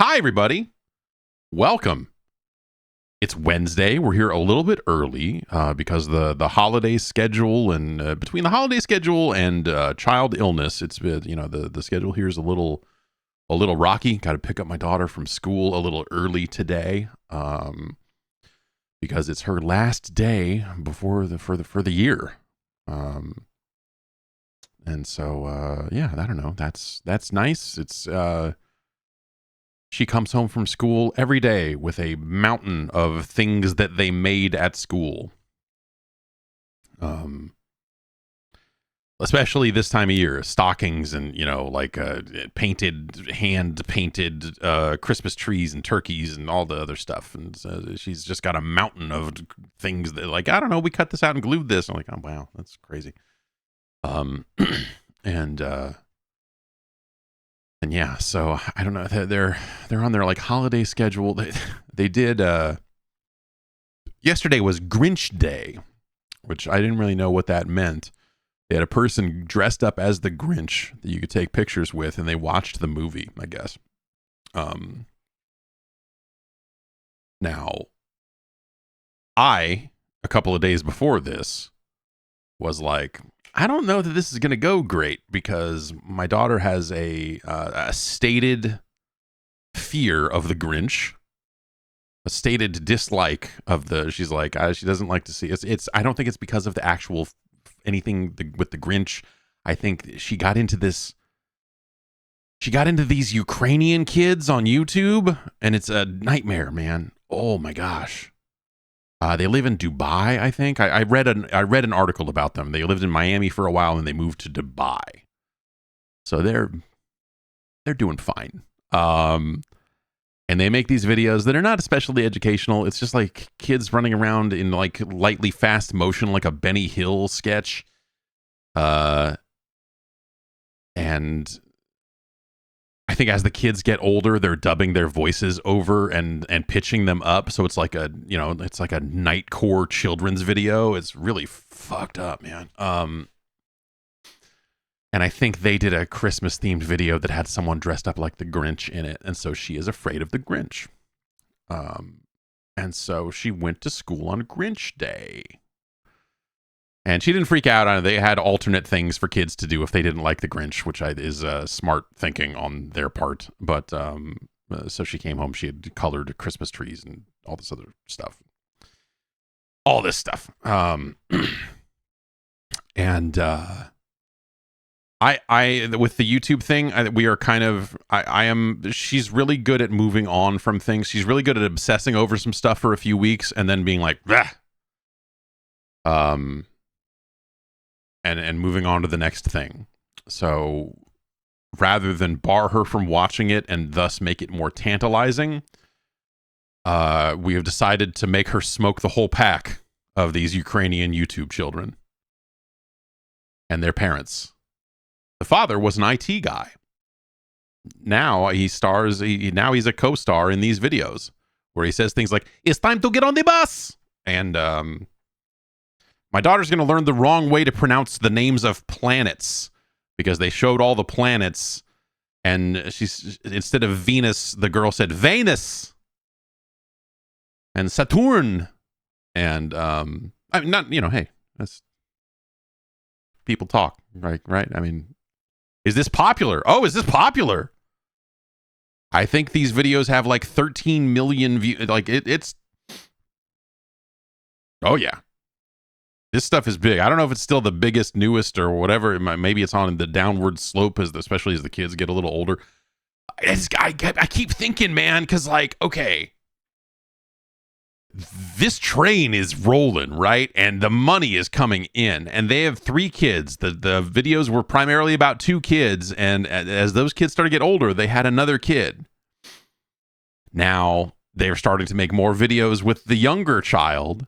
Hi, everybody. Welcome. It's Wednesday. We're here a little bit early because the holiday schedule and between the holiday schedule and child illness, it's the schedule here is a little rocky. Got to pick up my daughter from school a little early today because it's her last day before the year. And so yeah, I don't know. That's nice. It's She comes home from school every day with a mountain of things that they made at school. Especially this time of year, stockings and hand painted Christmas trees and turkeys and all the other stuff. And she's just got a mountain of things that, like, I don't know, we cut this out and glued this. I'm like, oh wow, that's crazy. And yeah, so I don't know. They're on their like holiday schedule. They did. Yesterday was Grinch Day, which I didn't really know what that meant. They had a person dressed up as the Grinch that you could take pictures with, and they watched the movie, I guess. Now, a couple of days before this was like, I don't know that this is going to go great because my daughter has a stated fear of the Grinch, a stated dislike of she's like, she doesn't like to see it's I don't think it's because of the actual anything with the Grinch. I think she got into these Ukrainian kids on YouTube, and it's a nightmare, man. Oh my gosh. They live in Dubai, I think. I read an article about them. They lived in Miami for a while and they moved to Dubai. So they're doing fine. And they make these videos that are not especially educational. It's just like kids running around in like lightly fast motion, like a Benny Hill sketch. And I think as the kids get older, they're dubbing their voices over and pitching them up. So it's like a Nightcore children's video. It's really fucked up, man. And I think they did a Christmas themed video that had someone dressed up like the Grinch in it. And so she is afraid of the Grinch. And so she went to school on Grinch Day. And she didn't freak out on it. They had alternate things for kids to do if they didn't like the Grinch, which is smart thinking on their part. But so she came home. She had colored Christmas trees and all this other stuff. All this stuff. And I with the YouTube thing, we are kind of. She's really good at moving on from things. She's really good at obsessing over some stuff for a few weeks and then being like, bah. And moving on to the next thing. So rather than bar her from watching it and thus make it more tantalizing, we have decided to make her smoke the whole pack of these Ukrainian YouTube children and their parents. The father was an IT guy. Now he's a co-star in these videos where he says things like, "It's time to get on the bus." And my daughter's going to learn the wrong way to pronounce the names of planets because they showed all the planets, and she's, instead of Venus, the girl said Venus and Saturn. And I mean, not, hey, that's people talk, right? I mean, is this popular? Oh, is this popular? I think these videos have like 13 million views. Like it's. Oh yeah. This stuff is big. I don't know if it's still the biggest, newest, or whatever. Maybe it's on the downward slope, especially as the kids get a little older. I keep thinking, man, because like, okay, this train is rolling, right? And the money is coming in. And they have 3 kids. The videos were primarily about 2 kids. And as those kids started to get older, they had another kid. Now they're starting to make more videos with the younger child.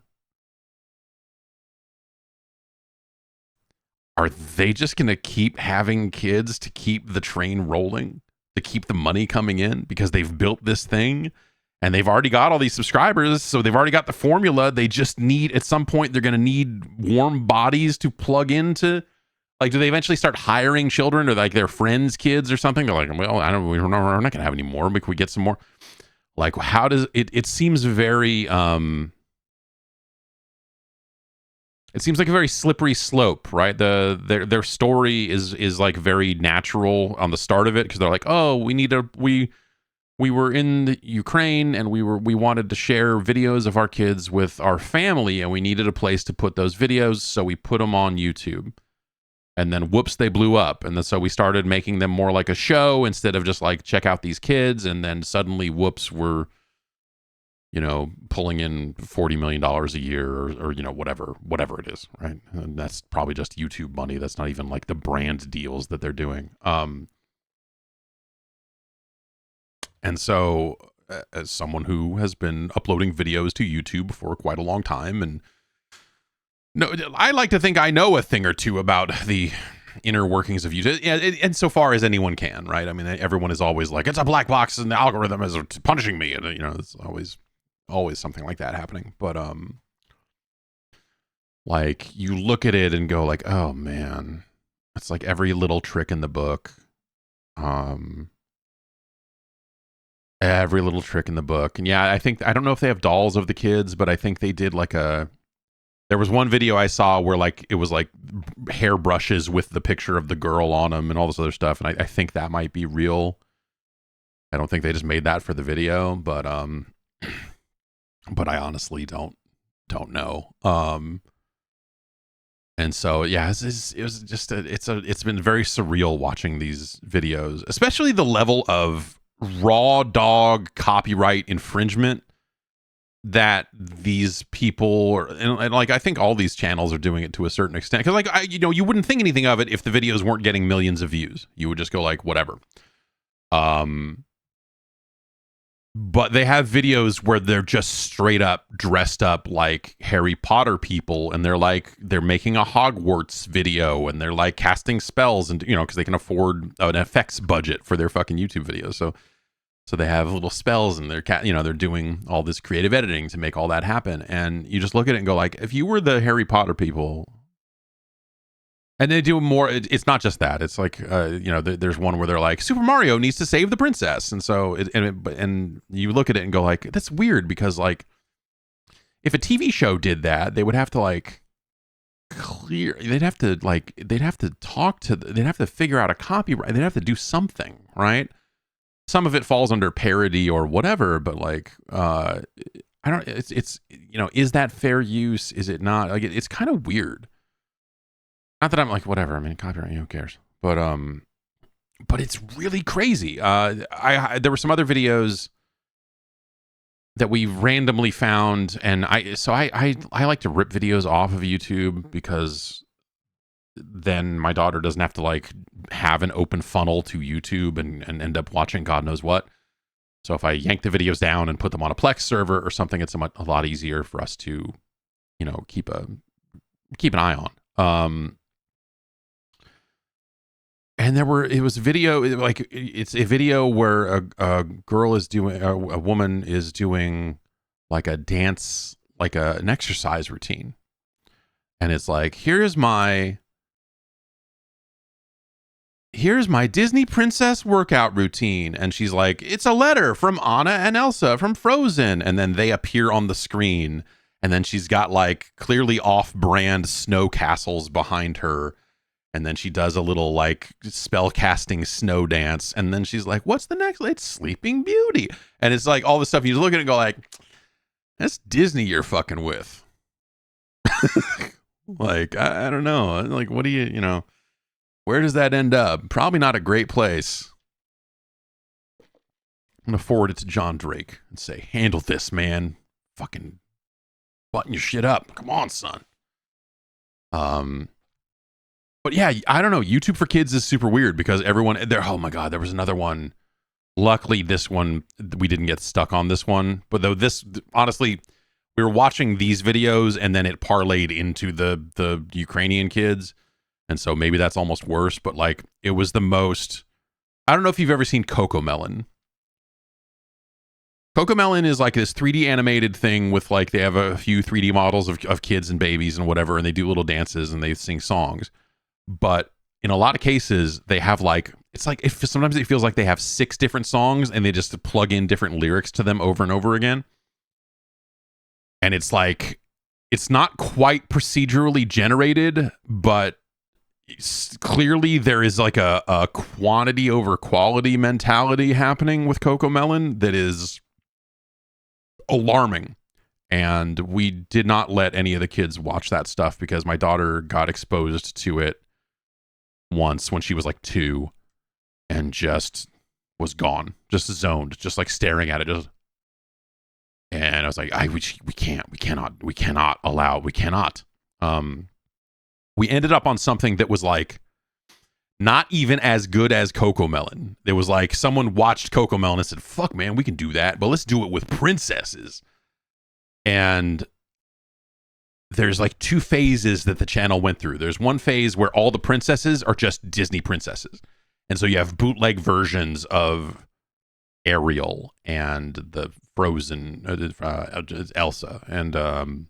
Are they just going to keep having kids to keep the train rolling, to keep the money coming in because they've built this thing and they've already got all these subscribers? So they've already got the formula. They just need, at some point, they're going to need warm bodies to plug into Like, do they eventually start hiring children or like their friends' kids or something? They're like, well, we're not going to have any more. We get some more. Like, how does it? It seems very. It seems like a very slippery slope, right? Their story is like very natural on the start of it because they're like, oh, we were in the Ukraine and we wanted to share videos of our kids with our family and we needed a place to put those videos, so we put them on YouTube. And then whoops, they blew up. And then so we started making them more like a show instead of just like, check out these kids. And then suddenly, whoops, we're, pulling in $40 million a year or whatever it is, right? And that's probably just YouTube money. That's not even like the brand deals that they're doing. And so as someone who has been uploading videos to YouTube for quite a long time, and no, I like to think I know a thing or two about the inner workings of YouTube, and so far as anyone can, right? I mean, everyone is always like, it's a black box and the algorithm is punishing me, and it's always something like that happening. But like, you look at it and go like, oh man, it's like every little trick in the book. Every little trick in the book. And yeah, I don't know if they have dolls of the kids, but I think they did like there was one video I saw where like it was like hairbrushes with the picture of the girl on them and all this other stuff. And I think that might be real. I don't think they just made that for the video, but I honestly don't know. And so yeah, it was just it's been very surreal watching these videos, especially the level of raw dog copyright infringement that these people and like, I think all these channels are doing it to a certain extent, because like you wouldn't think anything of it if the videos weren't getting millions of views. You would just go like, whatever. But they have videos where they're just straight up dressed up like Harry Potter people, and they're making a Hogwarts video, and they're like casting spells, and because they can afford an effects budget for their fucking YouTube videos. So they have little spells, and they're doing all this creative editing to make all that happen. And you just look at it and go like, if you were the Harry Potter people, and they do more, it's not just that. It's like, there's one where they're like, Super Mario needs to save the princess. And so, and you look at it and go like, that's weird, because like, if a TV show did that, they would have to like they'd have to figure out a copyright. They'd have to do something, right? Some of it falls under parody or whatever, but like, I don't, it's is that fair use? Is it not? Like, it's kind of weird. Not that I'm like, whatever, I mean, copyright, who cares? But it's really crazy. There were some other videos that we randomly found, and I like to rip videos off of YouTube, because then my daughter doesn't have to like have an open funnel to YouTube and end up watching God knows what. So if I yank the videos down and put them on a Plex server or something, it's a lot easier for us to, keep an eye on. And it was a video, like, it's a video where a girl is doing, a woman is doing like a dance, like an exercise routine. And it's like, here's my Disney princess workout routine. And she's like, it's a letter from Anna and Elsa from Frozen. And then they appear on the screen. And then she's got like clearly off-brand snow castles behind her. And then she does a little like spell casting snow dance. And then she's like, what's the next? It's Sleeping Beauty. And it's like all this stuff. You just look at it and go like, that's Disney you're fucking with. Like, I don't know. Like, what do you, where does that end up? Probably not a great place. I'm going to forward it to John Drake and say, handle this, man. Fucking button your shit up. Come on, son. But yeah, I don't know. YouTube for Kids is super weird, because everyone there. Oh my God, there was another one. Luckily, this one, we didn't get stuck on this one. But though honestly, we were watching these videos and then it parlayed into the Ukrainian kids. And so maybe that's almost worse. But like, it was the most, I don't know if you've ever seen Cocomelon. Cocomelon is like this 3D animated thing with like, they have a few 3D models of kids and babies and whatever. And they do little dances and they sing songs. But in a lot of cases, they have like, it's like, if sometimes it feels like they have 6 different songs and they just plug in different lyrics to them over and over again. And it's like, it's not quite procedurally generated, but clearly there is like a quantity over quality mentality happening with CoComelon that is alarming. And we did not let any of the kids watch that stuff because my daughter got exposed to it once when she was like 2 and just was gone, just zoned, just like staring at it. And I was like, we cannot allow. We ended up on something that was like not even as good as CoComelon. It was like someone watched CoComelon and said, fuck man, we can do that, but let's do it with princesses. And there's like 2 phases that the channel went through. There's one phase where all the princesses are just Disney princesses. And so you have bootleg versions of Ariel and the Frozen, Elsa, and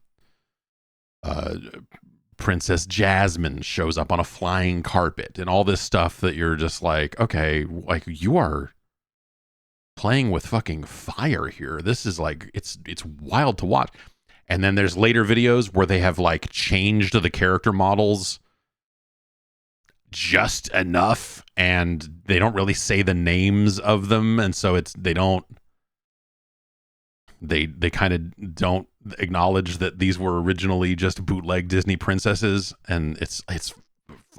Princess Jasmine shows up on a flying carpet and all this stuff that you're just like, okay, like you are playing with fucking fire here. This is like, it's wild to watch. And then there's later videos where they have like changed the character models just enough and they don't really say the names of them. And so they kind of don't acknowledge that these were originally just bootleg Disney princesses. And it's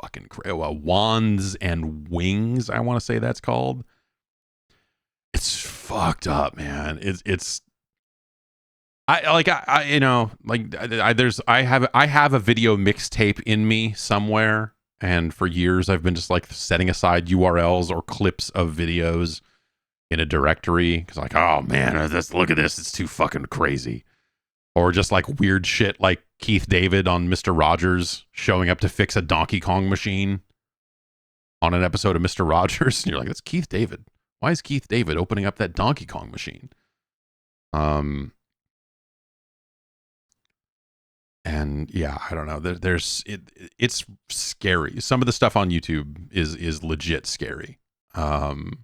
fucking Wands and Wings, I want to say that's called. It's fucked up, man. I have a video mixtape in me somewhere, and for years I've been just like setting aside URLs or clips of videos in a directory because like, oh man, just look at this, it's too fucking crazy. Or just like weird shit like Keith David on Mr. Rogers showing up to fix a Donkey Kong machine on an episode of Mr. Rogers, and you're like, that's Keith David. Why is Keith David opening up that Donkey Kong machine? And yeah, I don't know. It's scary. Some of the stuff on YouTube is legit scary. And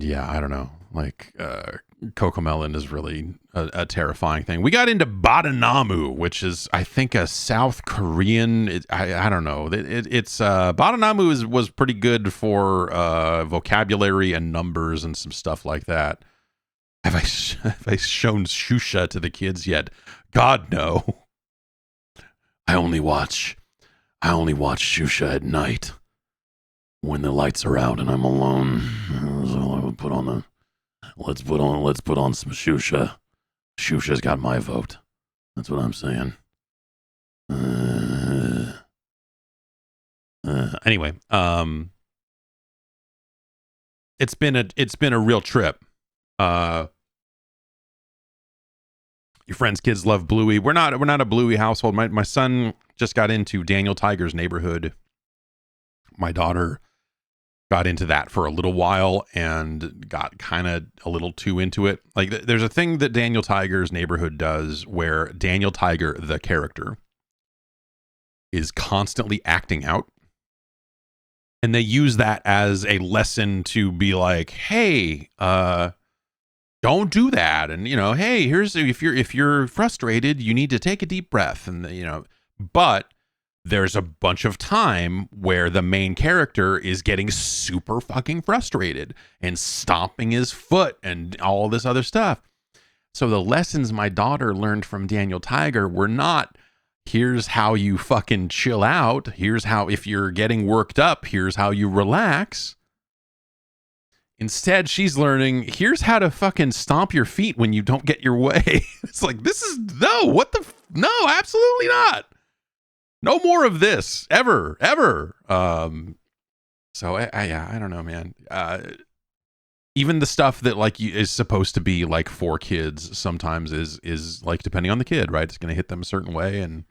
yeah, I don't know. Like CoComelon is really a terrifying thing. We got into Badanamu, which is I think a South Korean. I don't know. It's Badanamu was pretty good for vocabulary and numbers and some stuff like that. Have I shown Shusha to the kids yet? God, no. I only watch Shusha at night when the lights are out and I'm alone. So I would let's put on some Shusha. Shusha's got my vote. That's what I'm saying. Anyway, it's been a real trip. Your friends' kids love Bluey. We're not a Bluey household. My son just got into Daniel Tiger's Neighborhood. My daughter got into that for a little while and got kind of a little too into it. Like there's a thing that Daniel Tiger's Neighborhood does where Daniel Tiger, the character, is constantly acting out. And they use that as a lesson to be like, hey, don't do that. And, you know, hey, here's, if you're frustrated, you need to take a deep breath. And, you know, but there's a bunch of time where the main character is getting super fucking frustrated and stomping his foot and all this other stuff. So the lessons my daughter learned from Daniel Tiger were not, here's how you fucking chill out. Here's how, if you're getting worked up, here's how you relax. Instead, she's learning, here's how to fucking stomp your feet when you don't get your way. It's like, no, absolutely not. No more of this, ever. So, I don't know, man. Even the stuff that, like, is supposed to be, like, for kids sometimes is like, depending on the kid, right? It's going to hit them a certain way, and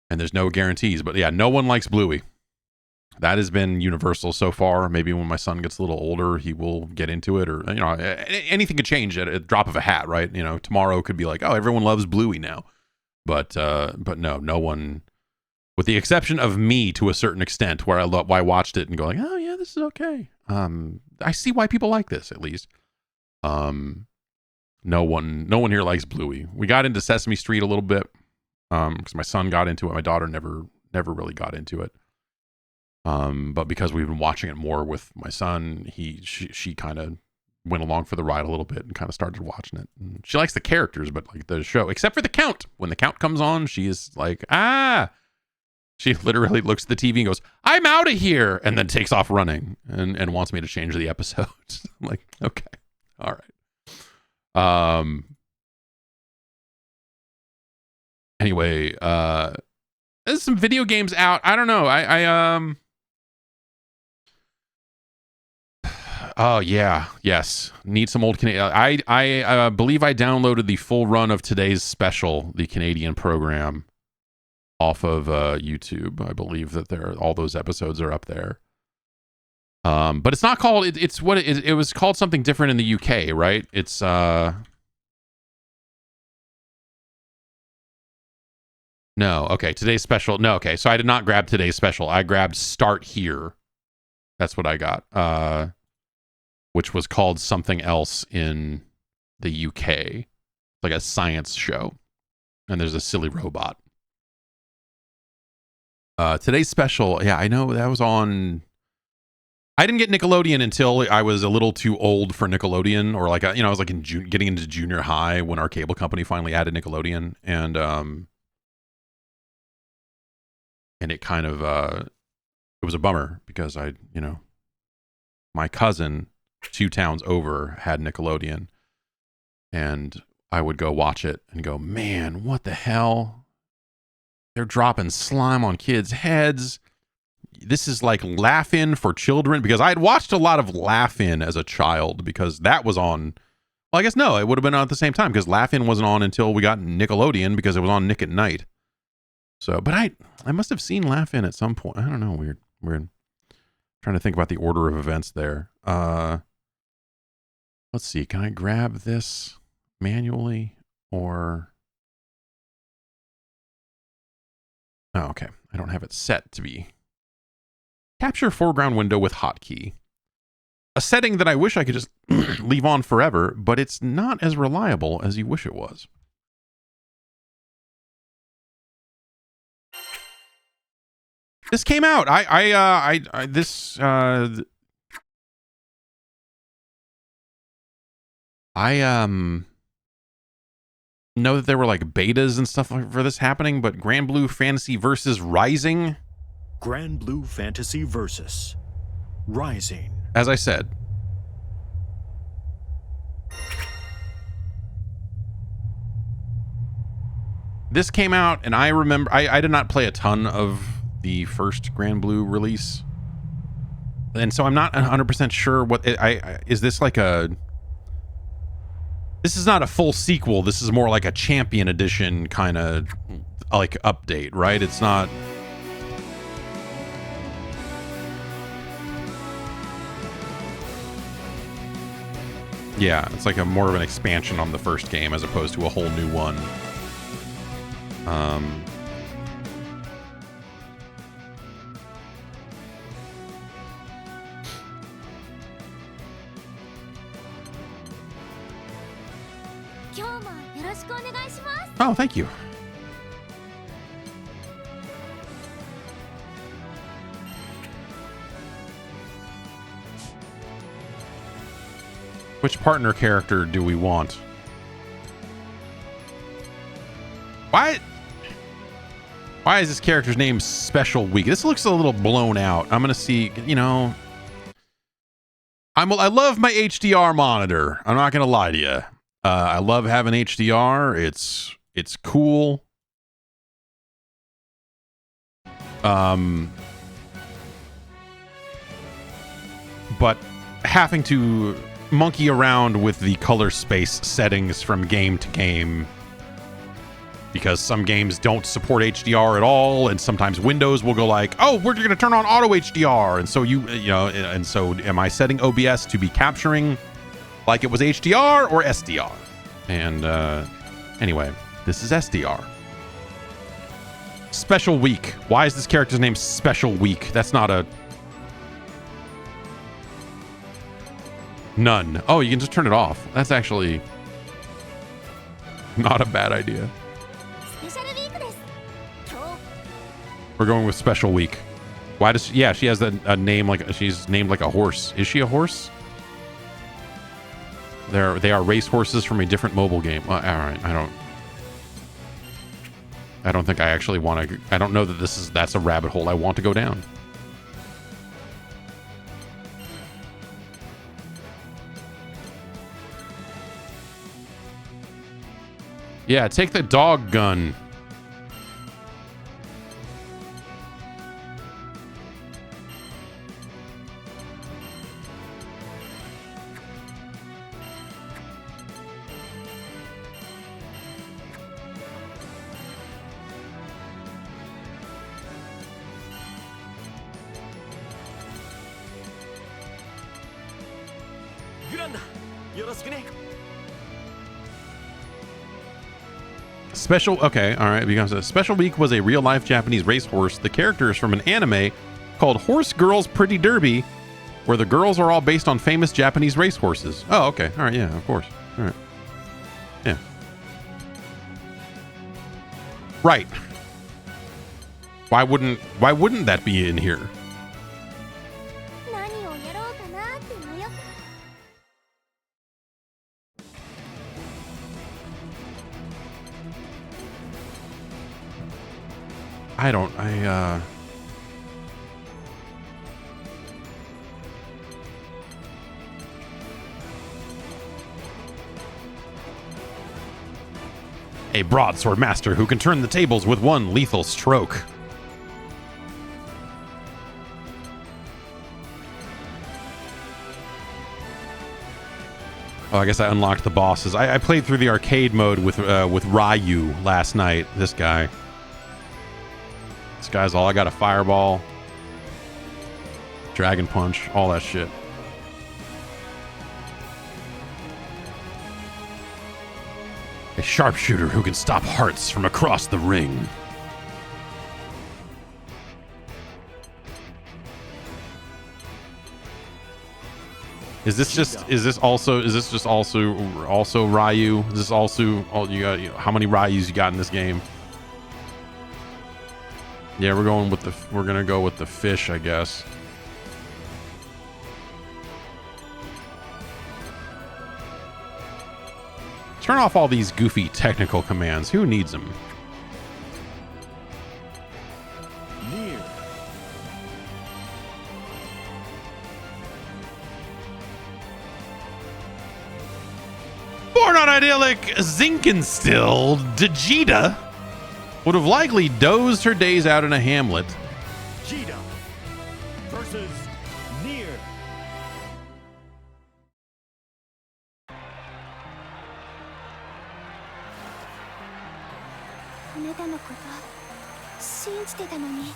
there's no guarantees. But, yeah, no one likes Bluey. That has been universal so far. Maybe when my son gets a little older, he will get into it, or, you know, anything could change at a drop of a hat, right? You know, tomorrow could be like, oh, everyone loves Bluey now. But no one, with the exception of me to a certain extent, where I watched it and go like, oh yeah, this is okay. I see why people like this, at least. No one here likes Bluey. We got into Sesame Street a little bit, because my son got into it. My daughter never really got into it. But because we've been watching it more with my son, she kind of went along for the ride a little bit and kind of started watching it. And she likes the characters, but like the show, except for the count. When the count comes on, she is like, she literally looks at the TV and goes, I'm out of here, and then takes off running and wants me to change the episodes. I'm like, okay, all right. Anyway, there's some video games out. I don't know. Oh yeah, yes. Need some old Canadian. I believe I downloaded the full run of Today's Special, the Canadian program, off of YouTube. I believe that all those episodes are up there. But it's not called. It's what it was called, something different in the UK, right? It's no. Okay, Today's Special. No. Okay, so I did not grab Today's Special. I grabbed Start Here. That's what I got. Which was called something else in the UK, like a science show, and there's a silly robot. Today's Special, yeah, I know that was on. I didn't get Nickelodeon until I was a little too old for Nickelodeon, or like I was like getting into junior high when our cable company finally added Nickelodeon, and it kind of it was a bummer because my cousin 2 towns over had Nickelodeon, and I would go watch it and go, man, what the hell? They're dropping slime on kids' heads. This is like Laugh-In for children, because I had watched a lot of Laugh-In as a child, because that was on. Well, I guess no, it would have been on at the same time, because Laugh-In wasn't on until we got Nickelodeon, because it was on Nick at Night. So, but I must have seen Laugh-In at some point. I don't know. Weird. Trying to think about the order of events there. Let's see. Can I grab this manually or? Oh, okay. I don't have it set to be. Capture foreground window with hotkey. A setting that I wish I could just leave on forever, but it's not as reliable as you wish it was. This came out. I know that there were like betas and stuff for this happening, but Granblue Fantasy Versus Rising. Granblue Fantasy Versus Rising. As I said, this came out, and I remember I did not play a ton of the first Granblue release, and so I'm not 100% sure what is this like a. This is not a full sequel. This is more like a Champion Edition kind of like update, right? It's not. Yeah, it's like a more of an expansion on the first game as opposed to a whole new one. Oh, thank you. Which partner character do we want? Why is this character's name Special Week? This looks a little blown out. I'm gonna see, I love my HDR monitor. I'm not gonna lie to you. I love having HDR. It's cool. But having to monkey around with the color space settings from game to game, because some games don't support HDR at all, and sometimes Windows will go like, oh, we're going to turn on auto HDR, and so and so am I setting OBS to be capturing like it was HDR or SDR? And anyway, this is SDR. Special Week. Why is this character's name Special Week? That's not a... None. Oh, you can just turn it off. That's actually not a bad idea. We're going with Special Week. Why does... Yeah, she has a name like... She's named like a horse. Is she a horse? They are race horses from a different mobile game. All right, I don't think I actually want to... I don't know that that's a rabbit hole I want to go down. Yeah, take the dog gun. Special, okay, all right. Because Special Week was a real-life Japanese racehorse. The character is from an anime called Horse Girls Pretty Derby, where the girls are all based on famous Japanese racehorses. Oh, okay, all right, yeah, of course, all right, yeah, right. Why wouldn't that be in here? A broadsword master who can turn the tables with one lethal stroke. Oh, I guess I unlocked the bosses. I played through the arcade mode with Ryu last night. This guy's all I got. A fireball, dragon punch, all that shit. A sharpshooter who can stop hearts from across the ring. Is this just also Ryu? Is this also all you got? How many Ryus you got in this game? Yeah, we're gonna go with the fish, I guess. Turn off all these goofy technical commands. Who needs them? Near. Born on idyllic Zinkenstill, Vegeta would have likely dozed her days out in a hamlet. Vegeta versus Near. あなたのこと信じてたのに、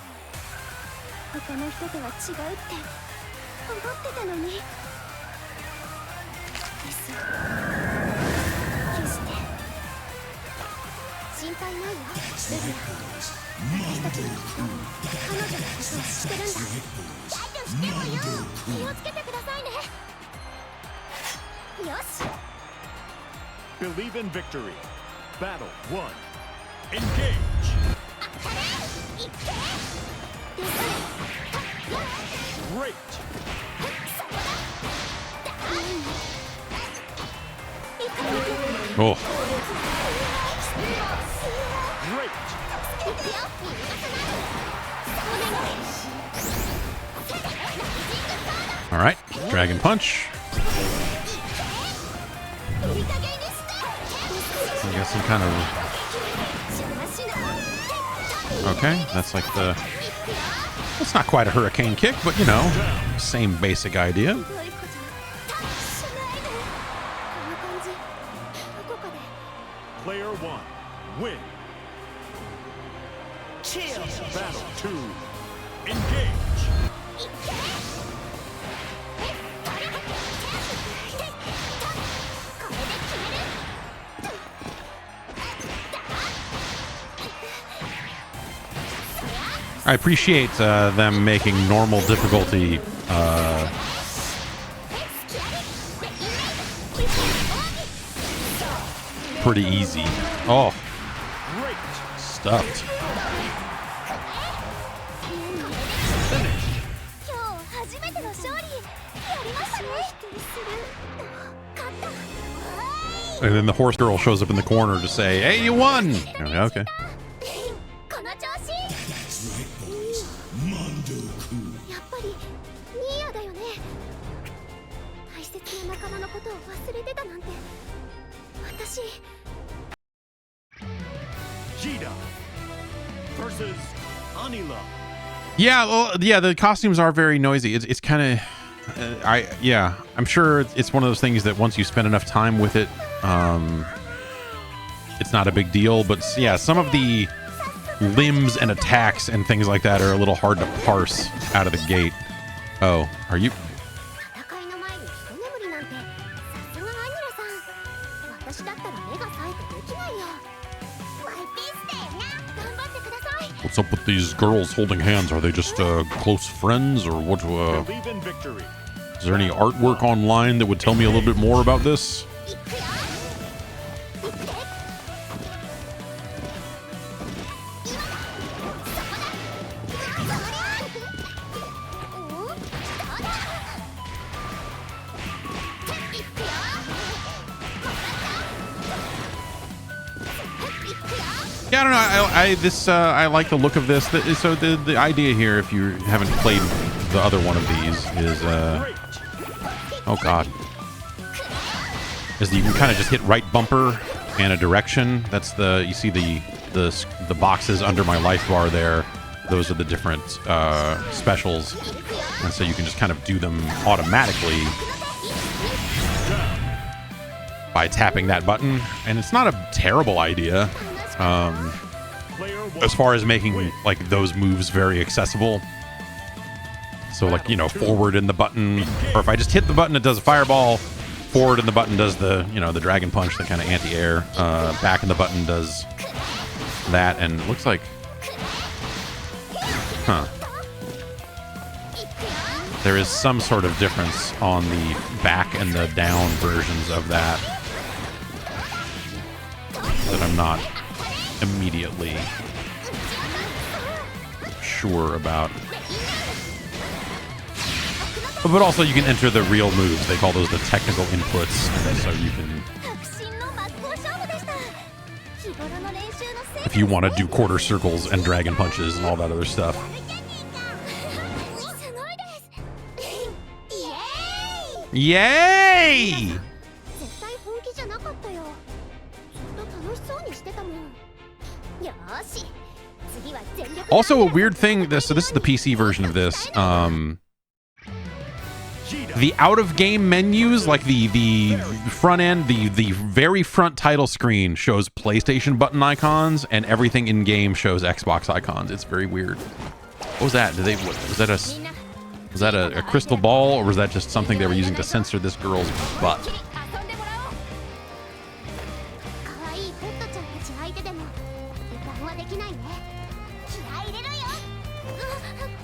他の人とは違うって思ってたのに。です決して心配ないよ、ルビア。私たちのこと彼女のことを知ってるんだ。だとしてもよ、気をつけてくださいね。よし。 Believe in victory. Battle 1. Engage. Great. Oh. Great. All right, Dragon Punch. I guess some kind of... Okay, that's like the... It's not quite a hurricane kick, but you know, same basic idea. Player 1, win. Battle 2, engage. I appreciate them making normal difficulty pretty easy. Oh, stuffed. 今日初めての勝利やりましたね勝った And then the horse girl shows up in the corner to say, "Hey, you won!" Okay. この調子やっぱりニーヤだよね大切な仲間のことを忘れてたなんて私 Gita versus Anila. Yeah, well, yeah, the costumes are very noisy. It's kind of, I'm sure it's one of those things that once you spend enough time with it, it's not a big deal. But yeah, some of the limbs and attacks and things like that are a little hard to parse out of the gate. Oh, are you? 戦いの前に一眠りなんてさすがアニラさん私だったら目が冴えてできないよマイペースだよな頑張ってください What's up with these girls holding hands? Are they just close friends, or what? Believe in victory. Is there any artwork online that would tell me a little bit more about this? いくよいってそこだそりゃおどうだいくよ Yeah, I don't know. I like the look of this. So the idea here, if you haven't played the other one of these, is oh god, is that you can kind of just hit right bumper and a direction. That's you see the boxes under my life bar there. Those are the different specials, and so you can just kind of do them automatically by tapping that button. And it's not a terrible idea. As far as making like those moves very accessible. So like, you know, forward in the button, or if I just hit the button, it does a fireball. Forward in the button does the, you know, the dragon punch, the kind of anti-air. Back in the button does that, and it looks like, there is some sort of difference on the back and the down versions of that I'm not immediately sure about. But also you can enter the real moves. They call those the technical inputs. And so you can, if you want to do quarter circles and dragon punches and all that other stuff. Yay! 絶対本気じゃなかったよずっと楽しそうにしてたもんよーし次は全力 Also a weird thing, so this is the PC version of this. The out of game menus, like the front end, the very front title screen shows PlayStation button icons, and everything in game shows Xbox icons. It's very weird. What was that? Was that a crystal ball, or was that just something they were using to censor this girl's butt? 可愛いペットちゃんたち相手でも油断はできないね気合い入れろよ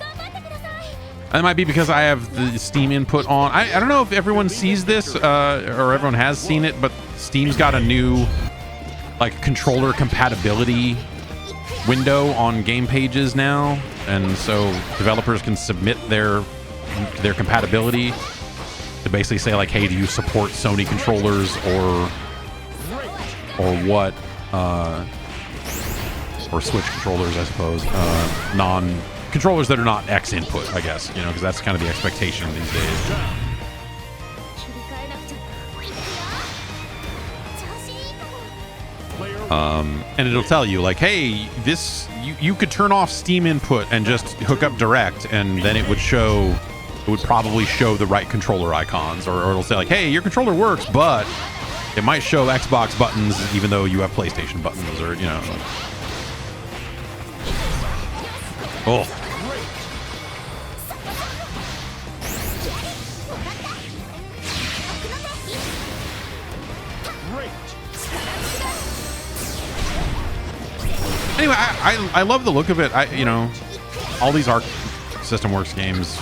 頑張ってください That might be because I have the Steam input on. I don't know if everyone sees this or everyone has seen it, but Steam's got a new like controller compatibility window on game pages now, and so developers can submit their compatibility to basically say like, hey, do you support Sony controllers or what, or Switch controllers, I suppose, controllers that are not X input, I guess, you know, because that's kind of the expectation these days. 切り替えなくちゃいくよ調子いいかも And it'll tell you like, hey, this you could turn off Steam input and just hook up direct, and then it would probably show the right controller icons, or it'll say like, hey, your controller works, but it might show Xbox buttons even though you have PlayStation buttons, or, you know. Oh. Anyway, I love the look of it. You know, all these Arc System Works games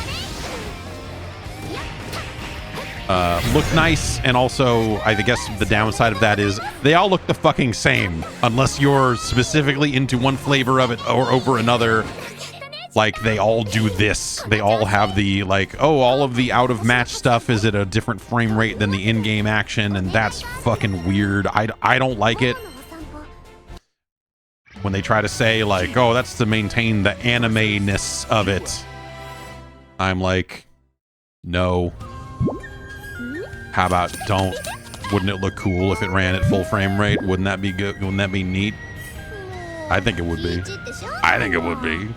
look nice, and also I guess the downside of that is they all look the fucking same unless you're specifically into one flavor of it or over another. Like, they all do this. They all have the, like, oh, all of the out-of-match stuff is at a different frame rate than the in-game action, and that's fucking weird. I don't like it. When they try to say, like, oh, that's to maintain the anime-ness of it. I'm like, no. How about don't? Wouldn't it look cool if it ran at full frame rate? Wouldn't that be good? Wouldn't that be neat? I think it would be. I think it would be.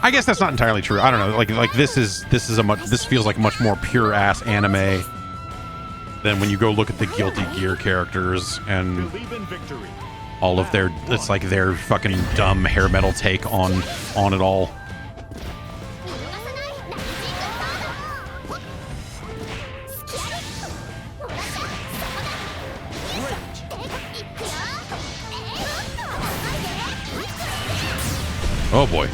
I guess that's not entirely true. I don't know. Like this feels like a much more pure ass anime than when you go look at the Guilty Gear characters and all of their, it's like their fucking dumb hair metal take on it all. Oh boy.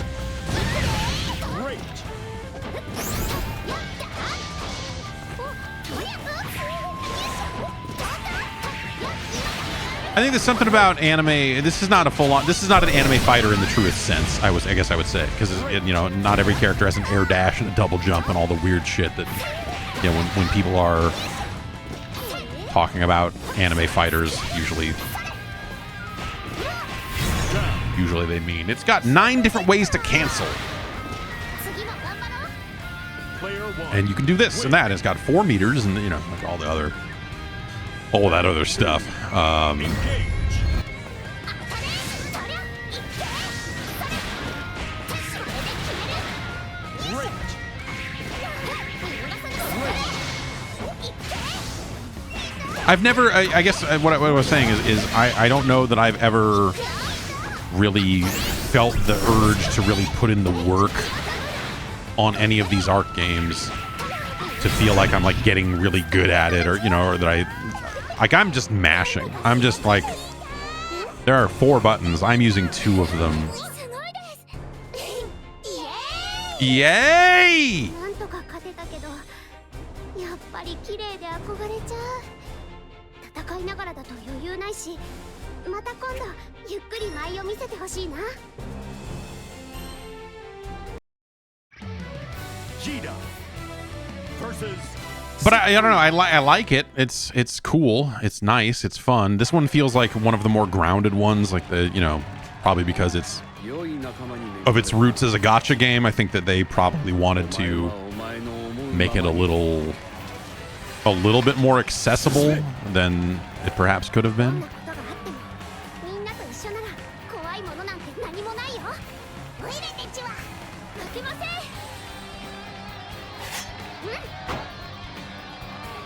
I think there's something about anime. This is not a full-on. This is not an anime fighter in the truest sense. I guess I would say, because you know, not every character has an air dash and a double jump and all the weird shit that, you know, when people are talking about anime fighters, usually they mean it's got 9 different ways to cancel, and you can do this and that. And it's got 4 meters and, you know, like all that other stuff. I've never, I guess what I was saying is I don't know that I've ever really felt the urge to really put in the work on any of these Arc games to feel like I'm like getting really good at it, or, you know, or that I'm just mashing. I'm just like, there are 4 buttons. I'm using 2 of them. Yay! But I don't know. I like it. It's cool. It's nice. It's fun. This one feels like one of the more grounded ones. Like the, you know, probably because it's of its roots as a gacha game. I think that they probably wanted to make it a little bit more accessible than it perhaps could have been.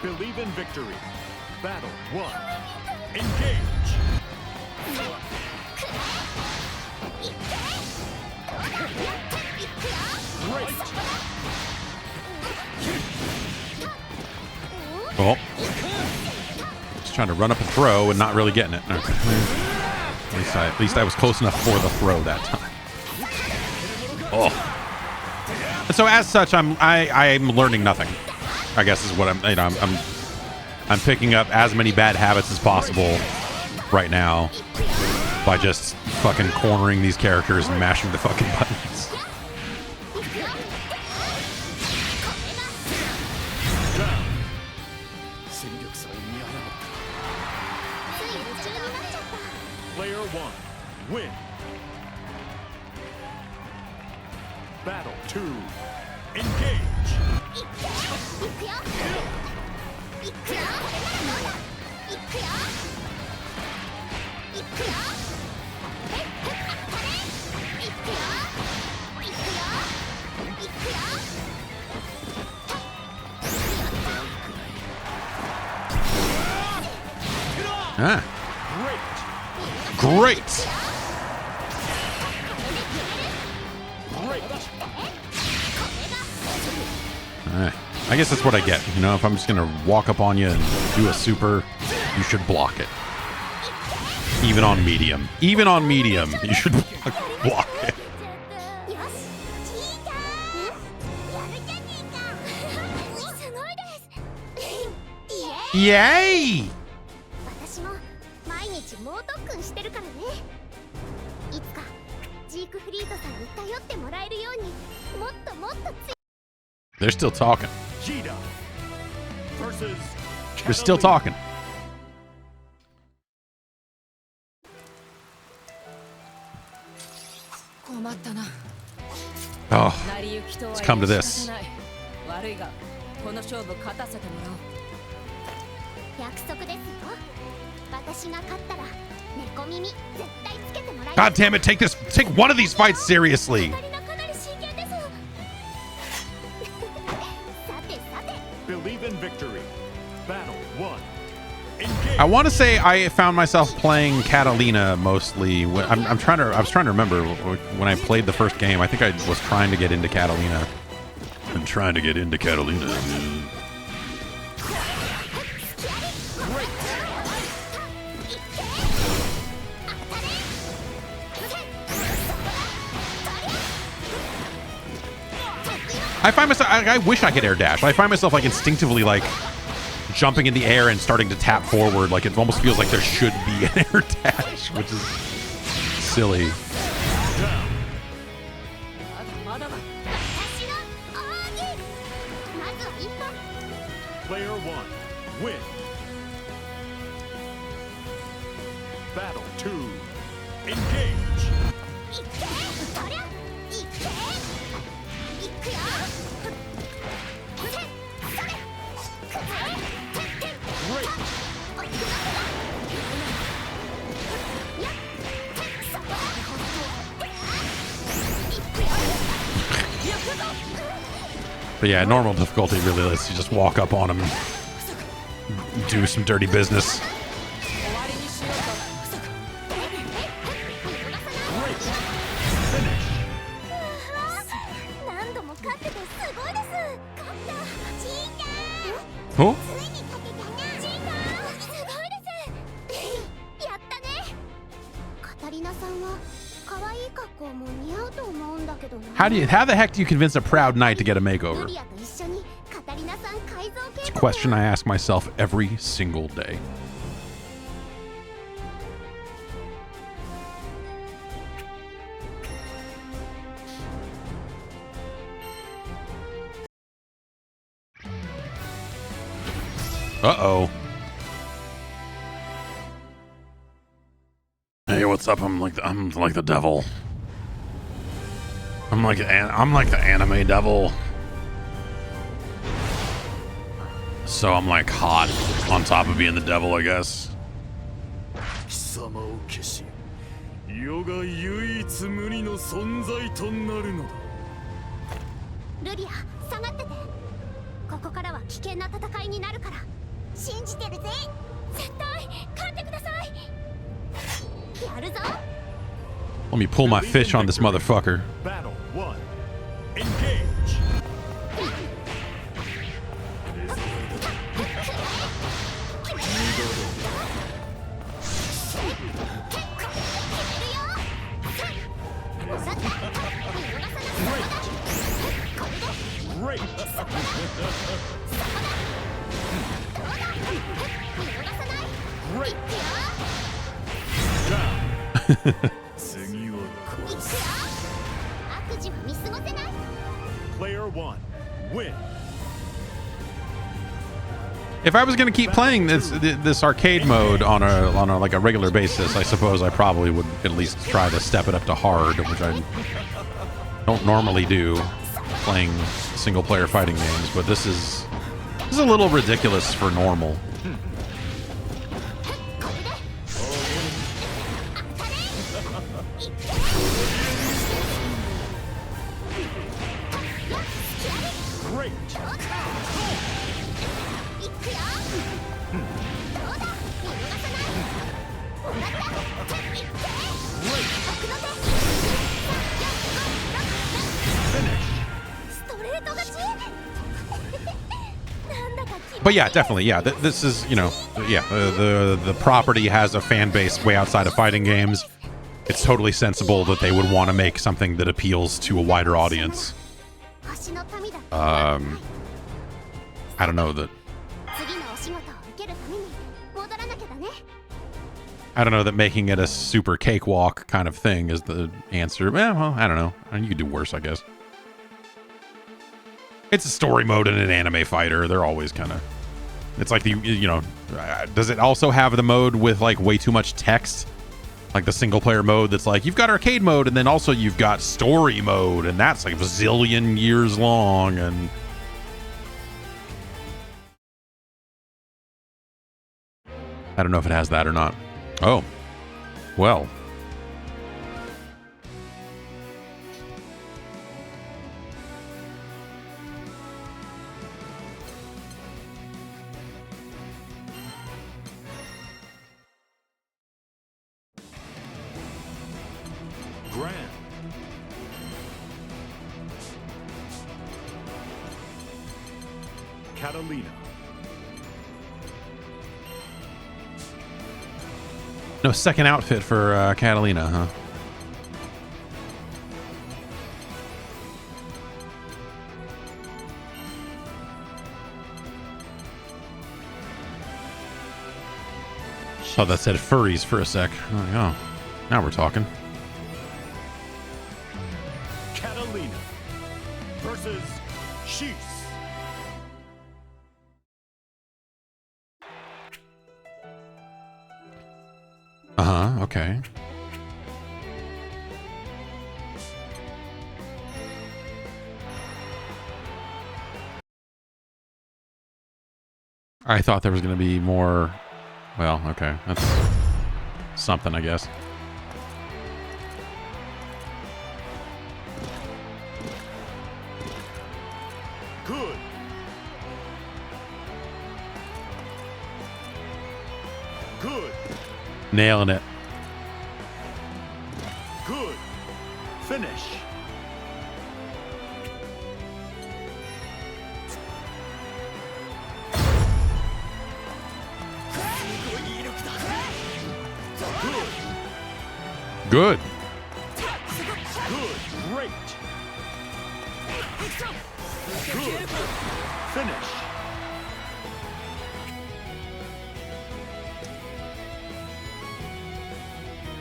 Believe in victory. Battle 1. Engage. Great. Oh. Just trying to run up and throw and not really getting it. Okay. At least I was close enough for the throw that time. Oh. So as such, I'm learning nothing, I guess, is what I'm picking up as many bad habits as possible right now by just fucking cornering these characters and mashing the fucking buttons. Player 1, win. Battle 2, engage. Ah. Great. All right. I guess that's what I get. You know, if I'm just going to walk up on you and do a super, you should block it. Even on medium. Even on medium, you should block it. よしチーターやるじゃねえかすごいですイエーイ Yay! 私も毎日猛特訓してるからねいつかジークフリートさんに頼ってもらえるようにもっともっと They're still talking. Cheetah versus They're still talking. Oh, let's come to this. 悪いがこの勝負勝たせてもらおう。約束ですよ私が勝ったら猫耳絶対つけてもらい God damn it, take one of these fights seriously. かなり真剣ですさてさて Believe in victory. Battle 1. Engage. I want to say I found myself playing Catalina mostly. I was trying to remember when I played the first game. I think I was trying to get into Catalina. I'm trying to get into Catalina. I find myself. I wish I could air dash. I find myself like instinctively like jumping in the air and starting to tap forward. Like it almost feels like there should be an air dash, which is silly. まだまだだ。私の奥義まずは一本 Player 1. Win. Battle 2. Engage. いってそりゃいっていくよふせそれくぜてって Great. おいくぞやってそこいくよ行くぞ But yeah, normal difficulty really lets you just walk up on him and do some dirty business. 終わりにしようか。 何度も勝っててすごいです勝ったチーター Oh? ついに勝てたなチーターすごいですやったねカタリナさんは可愛い格好も似合うと思うんだけどな How the heck do you convince a proud knight to get a ル makeover? リアと一緒にカタリナさん改造計 It's a 画 question I ask myself every single day. Uh-oh. Hey, what's up? I'm like the devil. I'm like the anime devil. So I'm like hot on top of being the devil, I guess. 貴様を消し世が唯一無二の存在となるのだルリア下がっててここからは危険な戦いになるから信じてるぜ絶対勝ってくださいやるぞ Let me pull my fish on this motherfucker. Battle 1. Engage. わかった見逃さないこれで Great. そこだどうだ見逃さない Great. いくよ Down. 次はこいくよ悪事は見過ごせない Player 1. Win. If I was gonna keep playing this arcade mode on a like a regular basis, I suppose I probably would at least try to step it up to hard, which I don't normally do playing single player fighting games. But this is a little ridiculous for normal. これで当たれいって Great. いくよどうだ見逃さないわかったいって奥の手ストレート勝ちなんだか気 But yeah, definitely, yeah. This is, you know, yeah. The property has a fan base way outside of fighting games. It's totally sensible that they would want to make something that appeals to a wider audience. I don't know that. I don't know that making it a super cakewalk kind of thing is the answer. Well, I don't know. You could do worse, I guess. It's a story mode in an anime fighter. They're always kind of... It's like the, you know... does it also have the mode with, like, way too much text? Like the single player mode that's like, you've got arcade mode, and then also you've got story mode, and that's like a zillion years long, and... I don't know if it has that or not. Oh. Well. Catalina. No second outfit for Catalina, huh? Oh, that said furries for a sec. Oh, now we're talking. Catalina versus Shees. Uh-huh, okay. I thought there was going to be more... Well, okay. That's something, I guess. Good. Good. Nailing it. Good. Finish. Good. Good. Great. Good. Finish.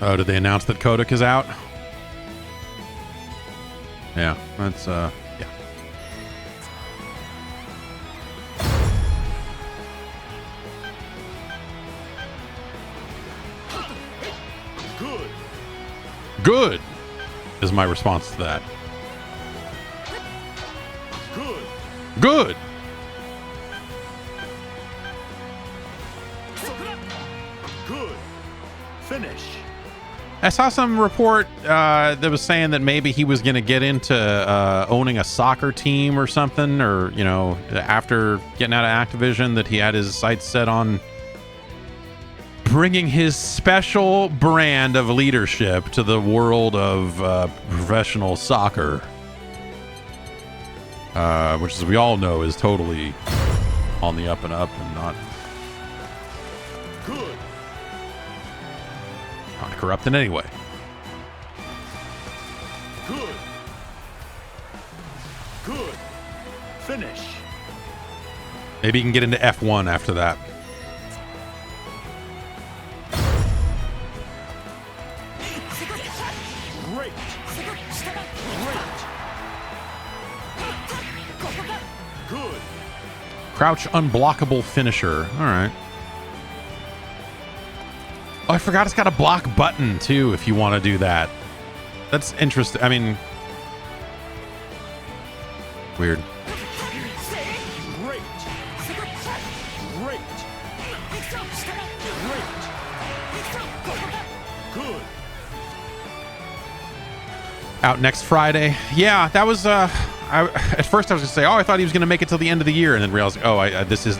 Oh, did they announce that Kodak is out? Yeah, that's, yeah. Good. Good is my response to that. Good. Good. Good. Finish. I saw some report that was saying that maybe he was going to get into owning a soccer team or something, or, you know, after getting out of Activision, that he had his sights set on bringing his special brand of leadership to the world of professional soccer, which, as we all know, is totally on the up and up and not corrupt in any way. Good. Good. Finish. Maybe he can get into F1 after that. Great. Great. Good. Crouch unblockable finisher. All right. Oh, I forgot it's got a block button too if you want to do that. That's interesting. I mean, weird. Great. Great. Great. Good. Out next Friday. Yeah, that was at first I was gonna say, oh, I thought he was gonna make it till the end of the year, and then realized, oh, it is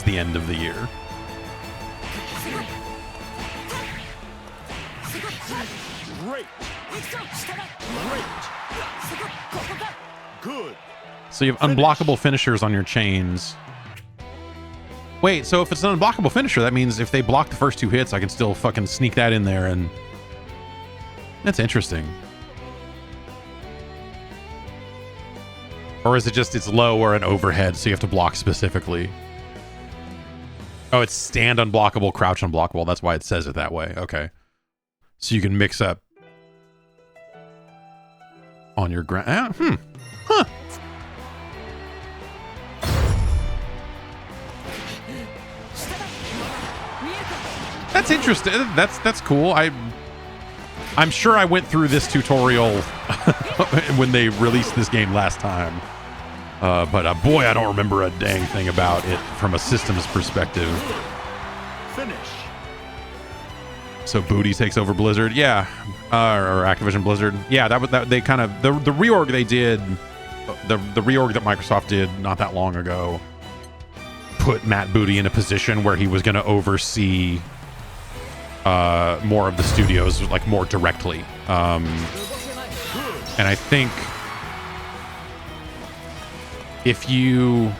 the end of the year. Great. Great. Good. So you have unblockable finishers on your chains. Wait, so if it's an unblockable finisher, that means if they block the first 2 hits, I can still fucking sneak that in there, and that's interesting. Or is it just it's low or an overhead, so you have to block specifically? Oh, it's stand unblockable, crouch unblockable. That's why it says it that way. Okay. So you can mix up on your ground. Huh. That's interesting. That's cool. I'm sure I went through this tutorial when they released this game last time. But boy, I don't remember a dang thing about it from a systems perspective. Finish. So Booty takes over Blizzard, yeah, or Activision Blizzard, yeah. That they kind of the reorg they did, the reorg that Microsoft did not that long ago, put Matt Booty in a position where he was going to oversee more of the studios, like more directly, and I think if you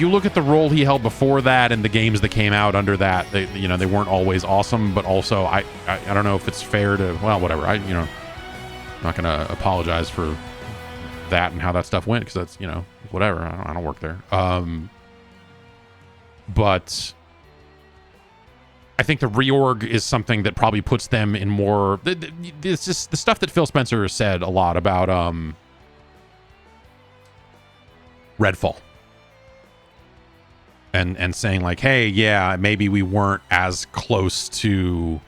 look at the role he held before that and the games that came out under that, they weren't always awesome, but also I don't know if it's fair to, well, whatever. I'm not going to apologize for that and how that stuff went, because that's, whatever. I don't work there. But I think the reorg is something that probably puts them in more. It's just the stuff that Phil Spencer said a lot about Redfall, and saying like, hey, yeah, maybe we weren't as close to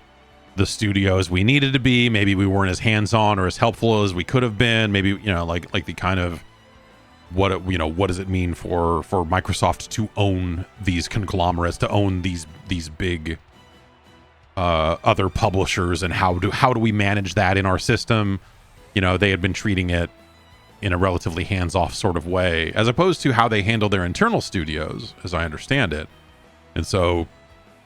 the studio as we needed to be. Maybe we weren't as hands-on or as helpful as we could have been. Maybe like the kind of what does it mean for Microsoft to own these conglomerates, to own these big other publishers, and how do we manage that in our system? They had been treating it in a relatively hands-off sort of way, as opposed to how they handle their internal studios, as I understand it. And so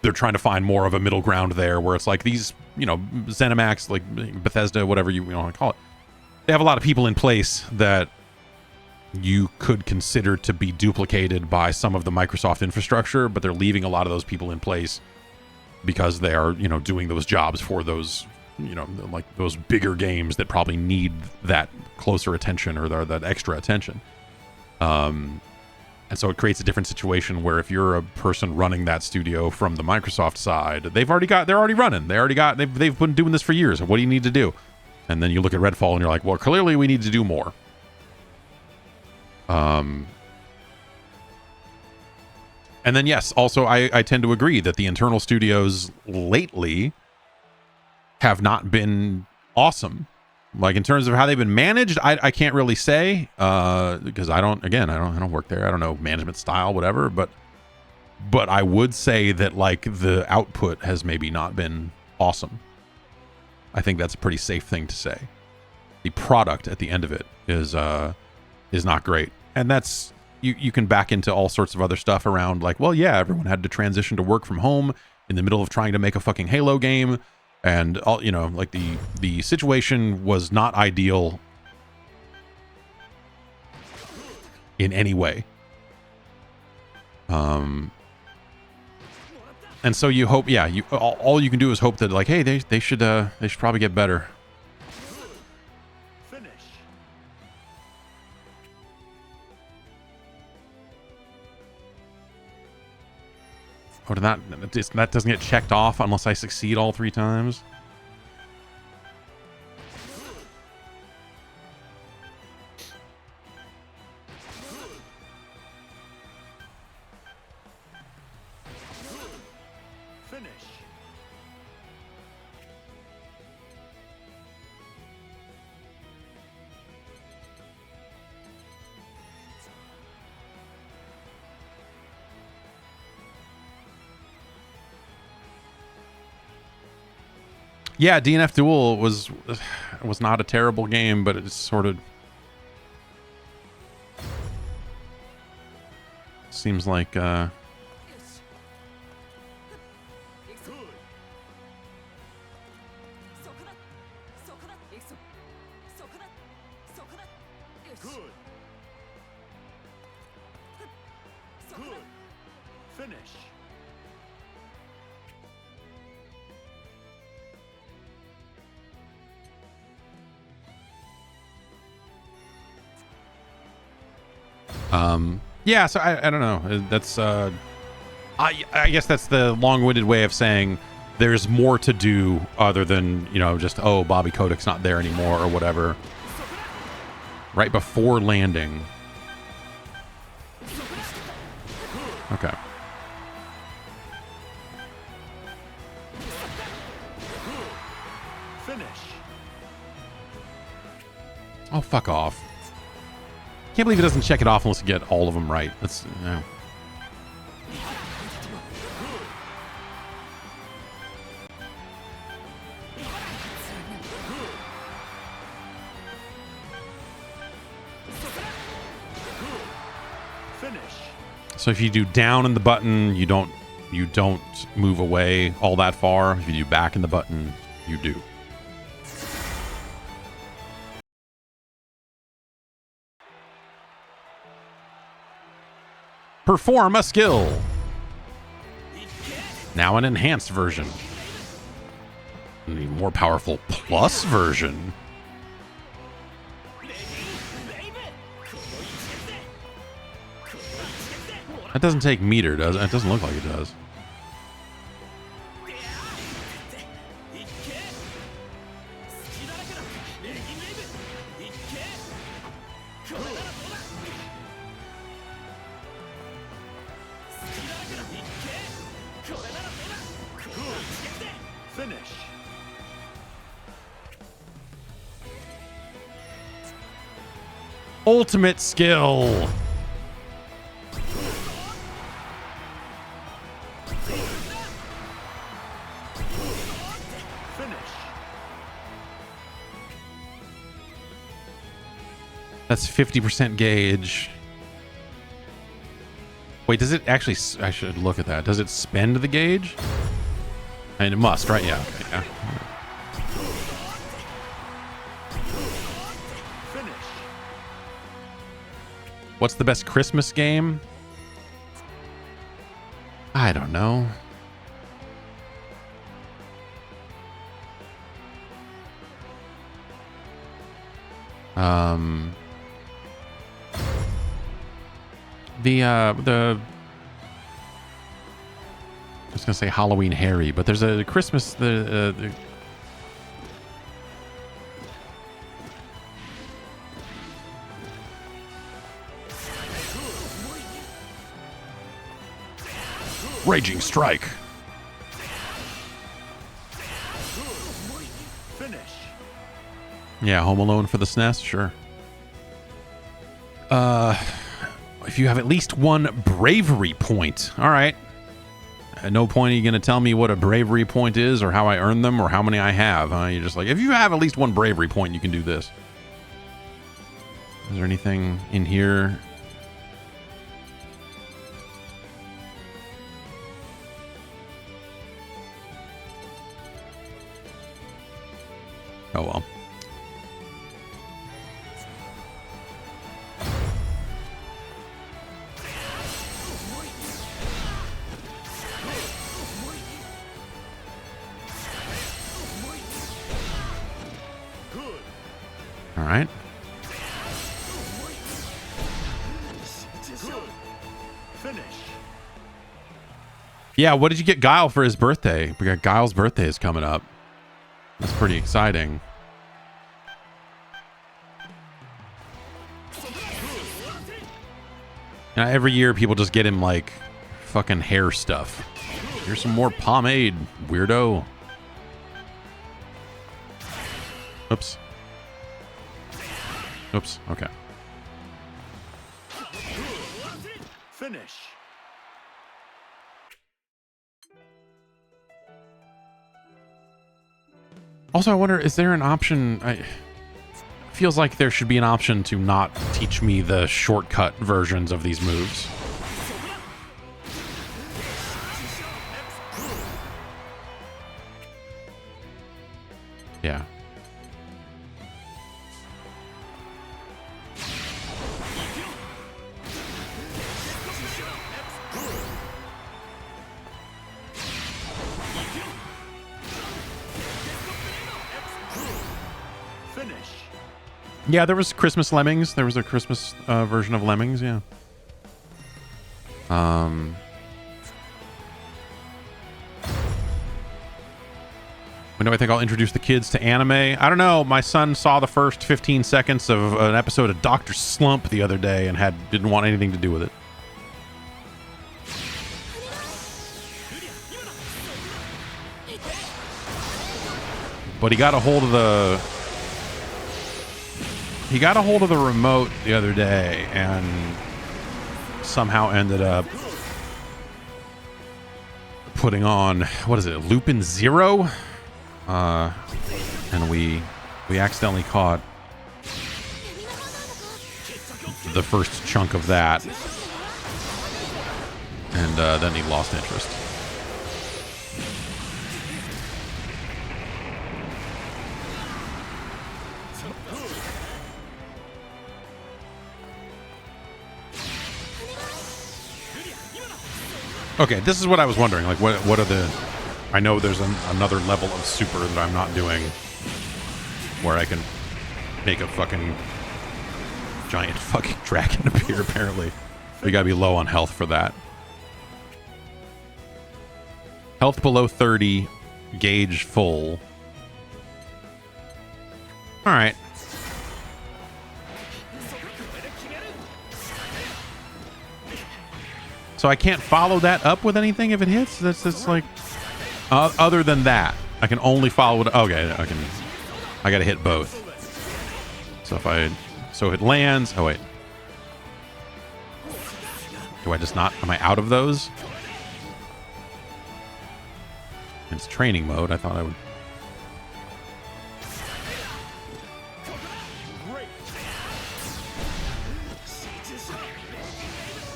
they're trying to find more of a middle ground there, where it's like these, ZeniMax, like Bethesda, whatever you want to call it, they have a lot of people in place that you could consider to be duplicated by some of the Microsoft infrastructure, but they're leaving a lot of those people in place because they are, doing those jobs for those, like those bigger games that probably need that closer attention or that extra attention. And so it creates a different situation where if you're a person running that studio from the Microsoft side, they're already running. They've been doing this for years. What do you need to do? And then you look at Redfall and you're like, well, clearly we need to do more. And then, yes, also I tend to agree that the internal studios lately have not been awesome. Like, in terms of how they've been managed, I can't really say, because I don't work there. I don't know management style, whatever, but I would say that, like, the output has maybe not been awesome. I think that's a pretty safe thing to say. The product at the end of it is not great. And that's, you can back into all sorts of other stuff around, like, well, yeah, everyone had to transition to work from home in the middle of trying to make a fucking Halo game. And all, like the situation was not ideal in any way. And so you hope, yeah, all you can do is hope that, like, hey, they should probably get better. Finish. Or that doesn't get checked off unless I succeed all 3 times. Finish. Yeah, DNF Duel was not a terrible game, but it's sort of seems like Good. Finish. Yeah, so I don't know. That's I guess that's the long-winded way of saying there's more to do other than, you know, just, oh, Bobby Kodak's not there anymore or whatever. Right before landing. Okay. Finish. Oh, fuck off. Can't believe it doesn't check it off unless you get all of them right. That's, yeah. Finish. So if you do down in the button, you don't move away all that far. If you do back in the button, you do. Perform a skill. Now an enhanced version. An even more powerful plus version. That doesn't take meter, does it? It doesn't look like it does. Finish. Ultimate skill. That's 50% gauge. Wait, does it actually... I should look at that. Does it spend the gauge? I mean, it must, right? Yeah. Okay, yeah. What's the best Christmas game? I don't know. I was gonna say Halloween Harry, but there's a Christmas Raging Strike. Finish. Yeah, Home Alone for the SNES, sure. If you have at least one bravery point. All right. At no point are you going to tell me what a bravery point is or how I earn them or how many I have. You're just like, if you have at least one bravery point, you can do this. Is there anything in here? Oh, well. All right. Finish. Yeah, what did you get Guile for his birthday? We got Guile's birthday is coming up. That's pretty exciting. Now, every year people just get him like fucking hair stuff. Here's some more pomade, weirdo. Oops. Oops. Okay. Finish. Also, I wonder, is there an option? Feels like there should be an option to not teach me the shortcut versions of these moves. Yeah. Yeah, there was Christmas Lemmings. There was a Christmas version of Lemmings, yeah. When do I think I'll introduce the kids to anime? I don't know. My son saw the first 15 seconds of an episode of Dr. Slump the other day and didn't want anything to do with it. But he got a hold of the remote the other day and somehow ended up putting on, what is it, Lupin Zero? And we accidentally caught the first chunk of that, and then he lost interest. Okay, this is what I was wondering. Like, what are the... I know there's another level of super that I'm not doing where I can make a fucking giant fucking dragon appear, apparently. We gotta be low on health for that. Health below 30, gauge full. Alright. So I can't follow that up with anything if it hits? That's like... other than that, I can only follow it... Okay, I gotta hit both. So it lands... Oh, wait. Do I just not... Am I out of those? It's training mode. I thought I would...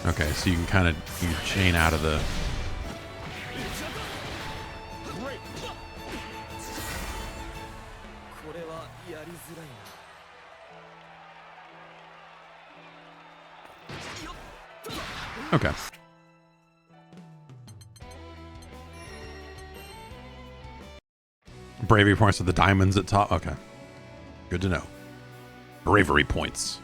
Okay, so you can kind of chain out of the... Okay. Bravery points with the diamonds at top. Okay. Good to know. Bravery points.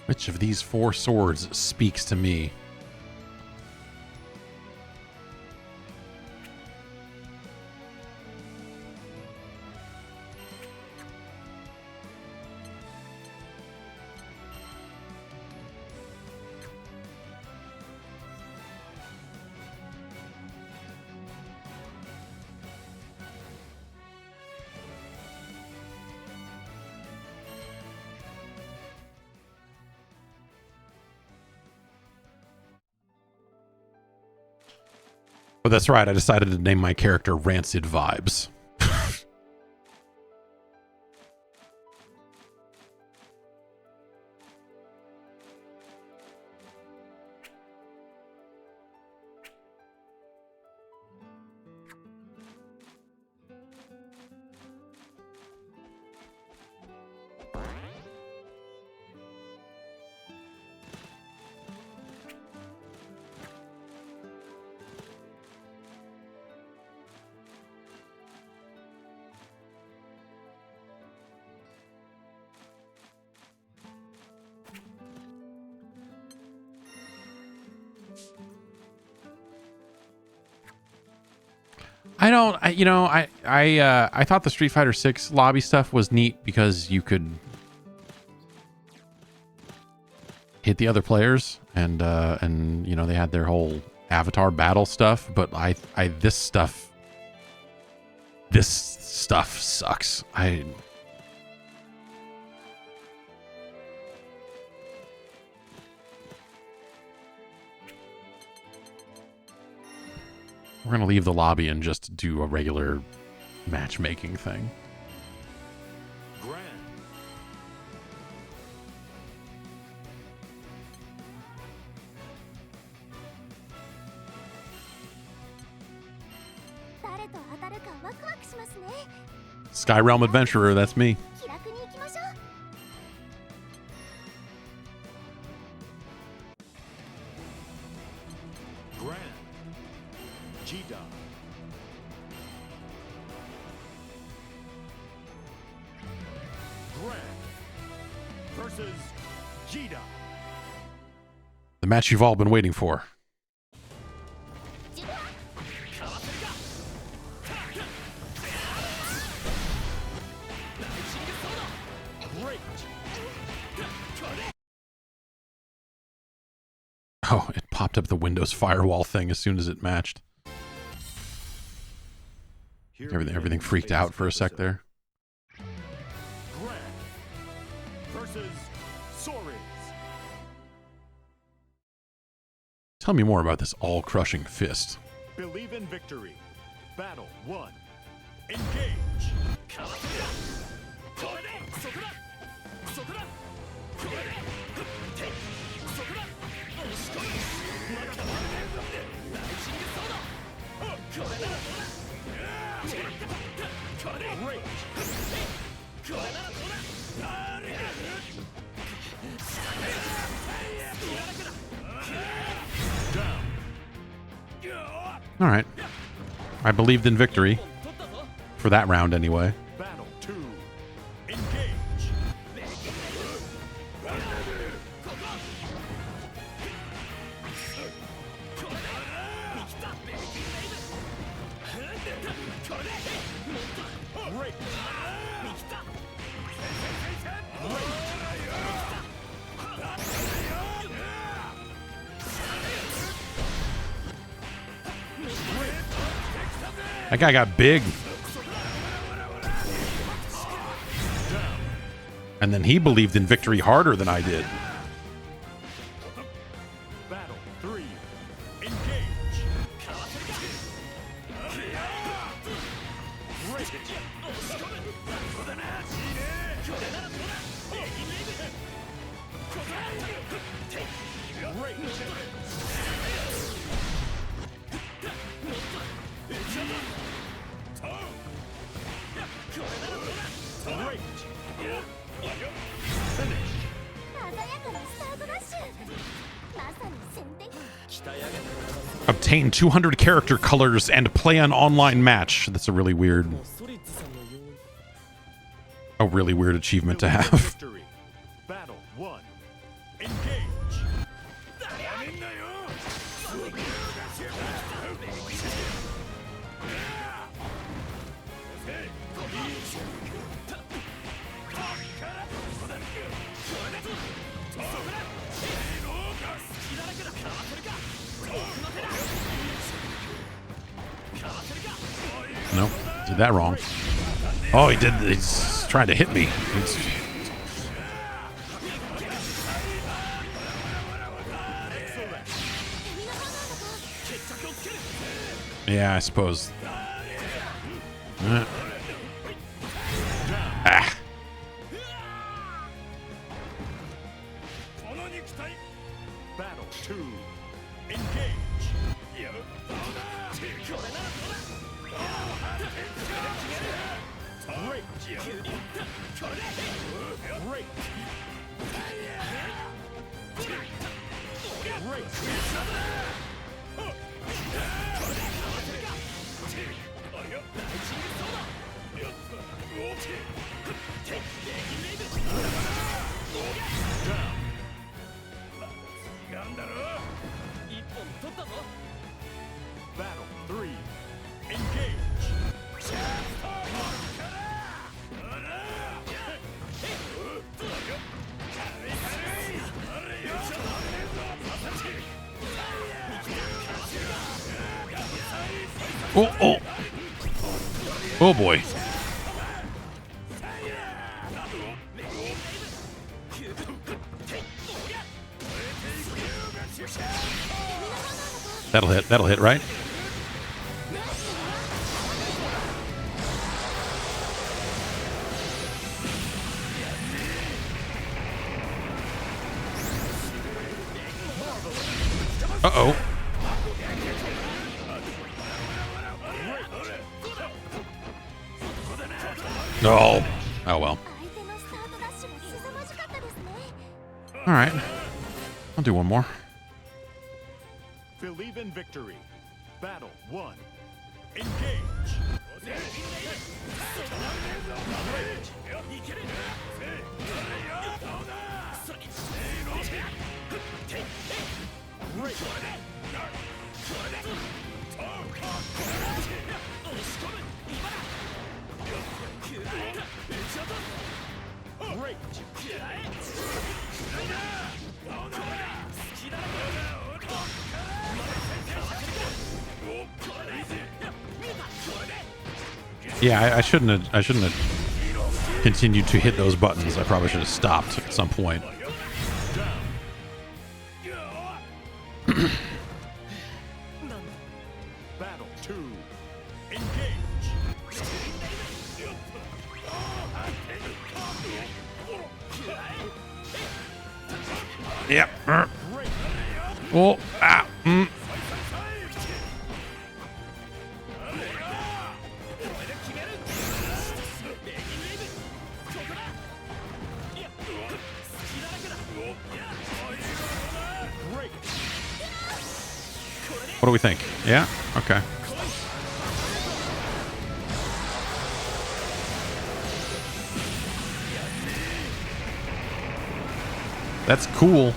Which of these 4 swords speaks to me? Oh, that's right. I decided to name my character Rancid Vibes. I thought the Street Fighter 6 lobby stuff was neat because you could hit the other players and you know, they had their whole avatar battle stuff, but this stuff sucks. We're going to leave the lobby and just do a regular matchmaking thing. Grand. Skyrealm Adventurer, that's me. Grand. Jida. Grand versus Jida. The match you've all been waiting for. Oh, it popped up the Windows firewall thing as soon as it matched. Everything freaked out for a sec there. Grand versus Sores. Tell me more about this all-crushing fist. Believe in victory. Battle 1. Engage. All right. I believed in victory. For that round, anyway. Battle 2. Engage. That guy got big. And then he believed in victory harder than I did. Battle 3. Engage. Obtain 200 character colors and play an online match. That's a really weird achievement to have. Victory. Battle 1. Engage. Nope, did that wrong. Oh, he did. He's trying to hit me. Yeah, I suppose. Ah. Battle 2. Engage. Battle 3. Engage. Oh, oh. Oh boy. That'll hit, right? Uh-oh. No. Oh, well. 相手のスタートダッシュが凄まじかったですね。 All right. I'll do one more. Believe in victory. Battle 1. Engage. Yeah, I shouldn't have continued to hit those buttons. I probably should have stopped at some point. Battle 2. Engage. Yep. Oh, ah, What do we think? Yeah? Okay. That's cool.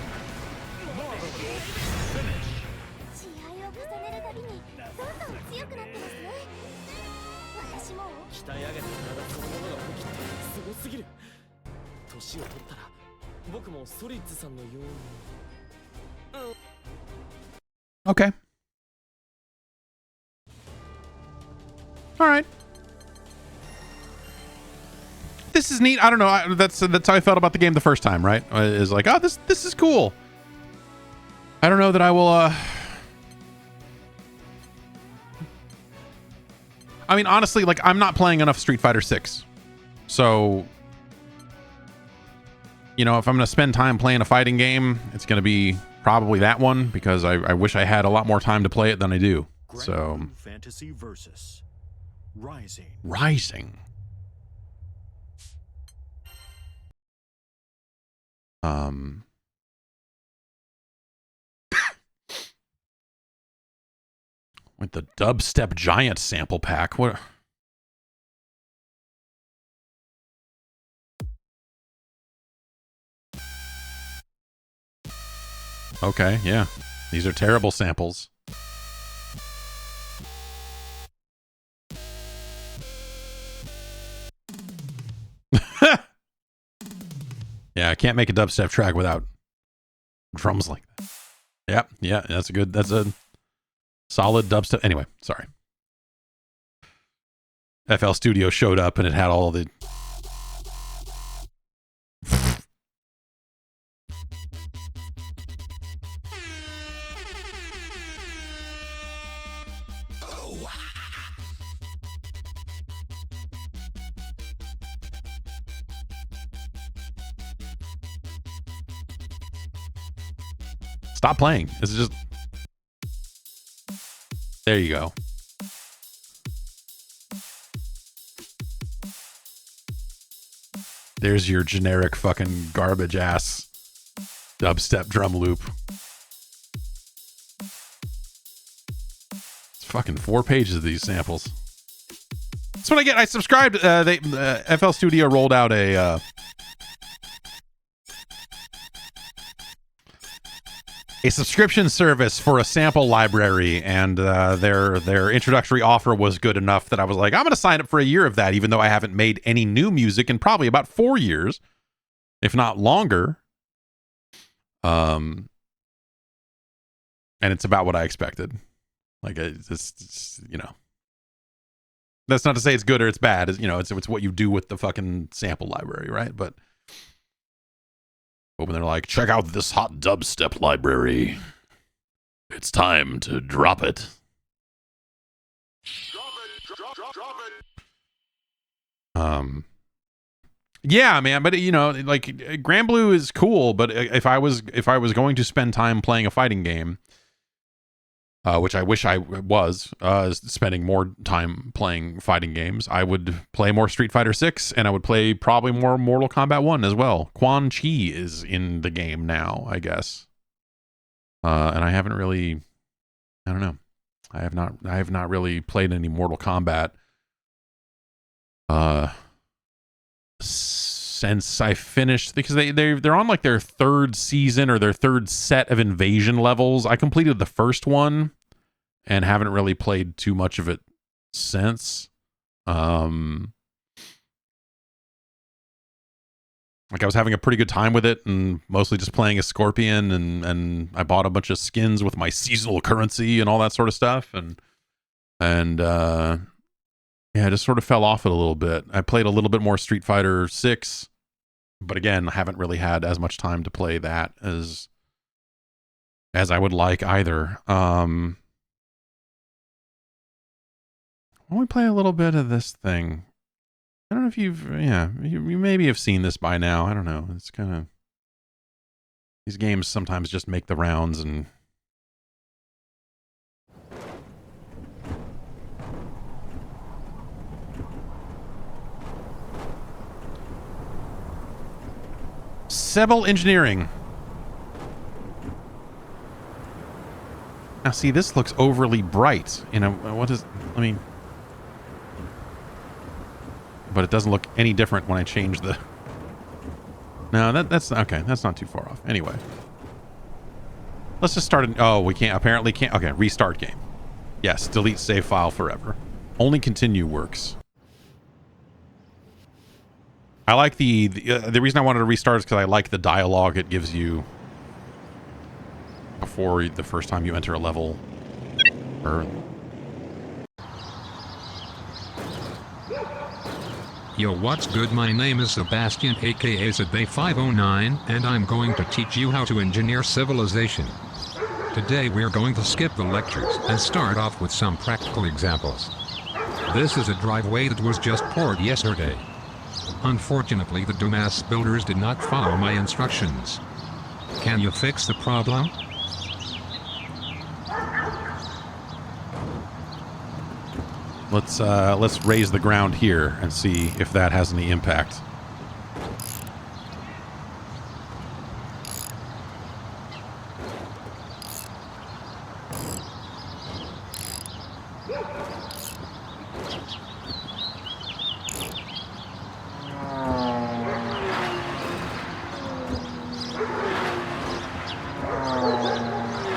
試合を重ねるたびにどんどん強くなってますね。私も。鍛え上げた体そのものが大きくてすごすぎる。年を取ったら僕もソリッツさんのように。Okay. All right. This is neat. I don't know. That's how I felt about the game the first time, right? Is like, oh, this is cool. I don't know that I will. I mean, honestly, like I'm not playing enough Street Fighter 6, so you know, if I'm gonna spend time playing a fighting game, it's gonna be probably that one because I wish I had a lot more time to play it than I do. So Granblue Fantasy Versus. Rising. With the Dubstep Giant sample pack. What? Okay, yeah. These are terrible samples. Yeah, I can't make a dubstep track without drums like that. Yep, yeah, that's a solid dubstep. Anyway, sorry. FL Studio showed up and it had all the Stop playing. This is just... There you go. There's your generic fucking garbage ass dubstep drum loop. It's fucking 4 pages of these samples. That's what I get. I subscribed. FL Studio rolled out a subscription service for a sample library, and their introductory offer was good enough that I was like, I'm going to sign up for a year of that, even though I haven't made any new music in probably about 4 years, if not longer. And it's about what I expected. Like, it's you know, that's not to say it's good or it's bad. It's, you know, it's what you do with the fucking sample library, right? But when they're like, check out this hot dubstep library, it's time to drop it. Drop it. Yeah, man, but you know, like Granblue is cool, but if I was going to spend time playing a fighting game, which I wish I was spending more time playing fighting games. I would play more Street Fighter 6, and I would play probably more Mortal Kombat 1 as well. Quan Chi is in the game now, I guess. And I haven't really, I don't know. I have not really played any Mortal Kombat since I finished, because they're on like their third season or their third set of invasion levels. I completed the first one and haven't really played too much of it since. Like I was having a pretty good time with it and mostly just playing as Scorpion, and I bought a bunch of skins with my seasonal currency and all that sort of stuff, and yeah, I just sort of fell off it a little bit. I played a little bit more Street Fighter 6, but again, I haven't really had as much time to play that as I would like either. Why don't we play a little bit of this thing? I don't know if you maybe have seen this by now. I don't know. It's kind of, these games sometimes just make the rounds, and Sebil Engineering. Now see, this looks overly bright. You know, what is, I mean, but it doesn't look any different when I change the, no, that's okay. That's not too far off. Anyway, let's just start an, oh, we can't, apparently can't. Okay, restart game. Yes, delete save file forever. Only continue works. I like the reason I wanted to restart is because I like the dialogue it gives you before the first time you enter a level. Or Yo, what's good? My name is Sebastian, aka Sebay509, and I'm going to teach you how to engineer civilization. Today we're going to skip the lectures and start off with some practical examples. This is a driveway that was just poured yesterday. Unfortunately, the dumbass builders did not follow my instructions. Can you fix the problem? Let's raise the ground here and see if that has any impact.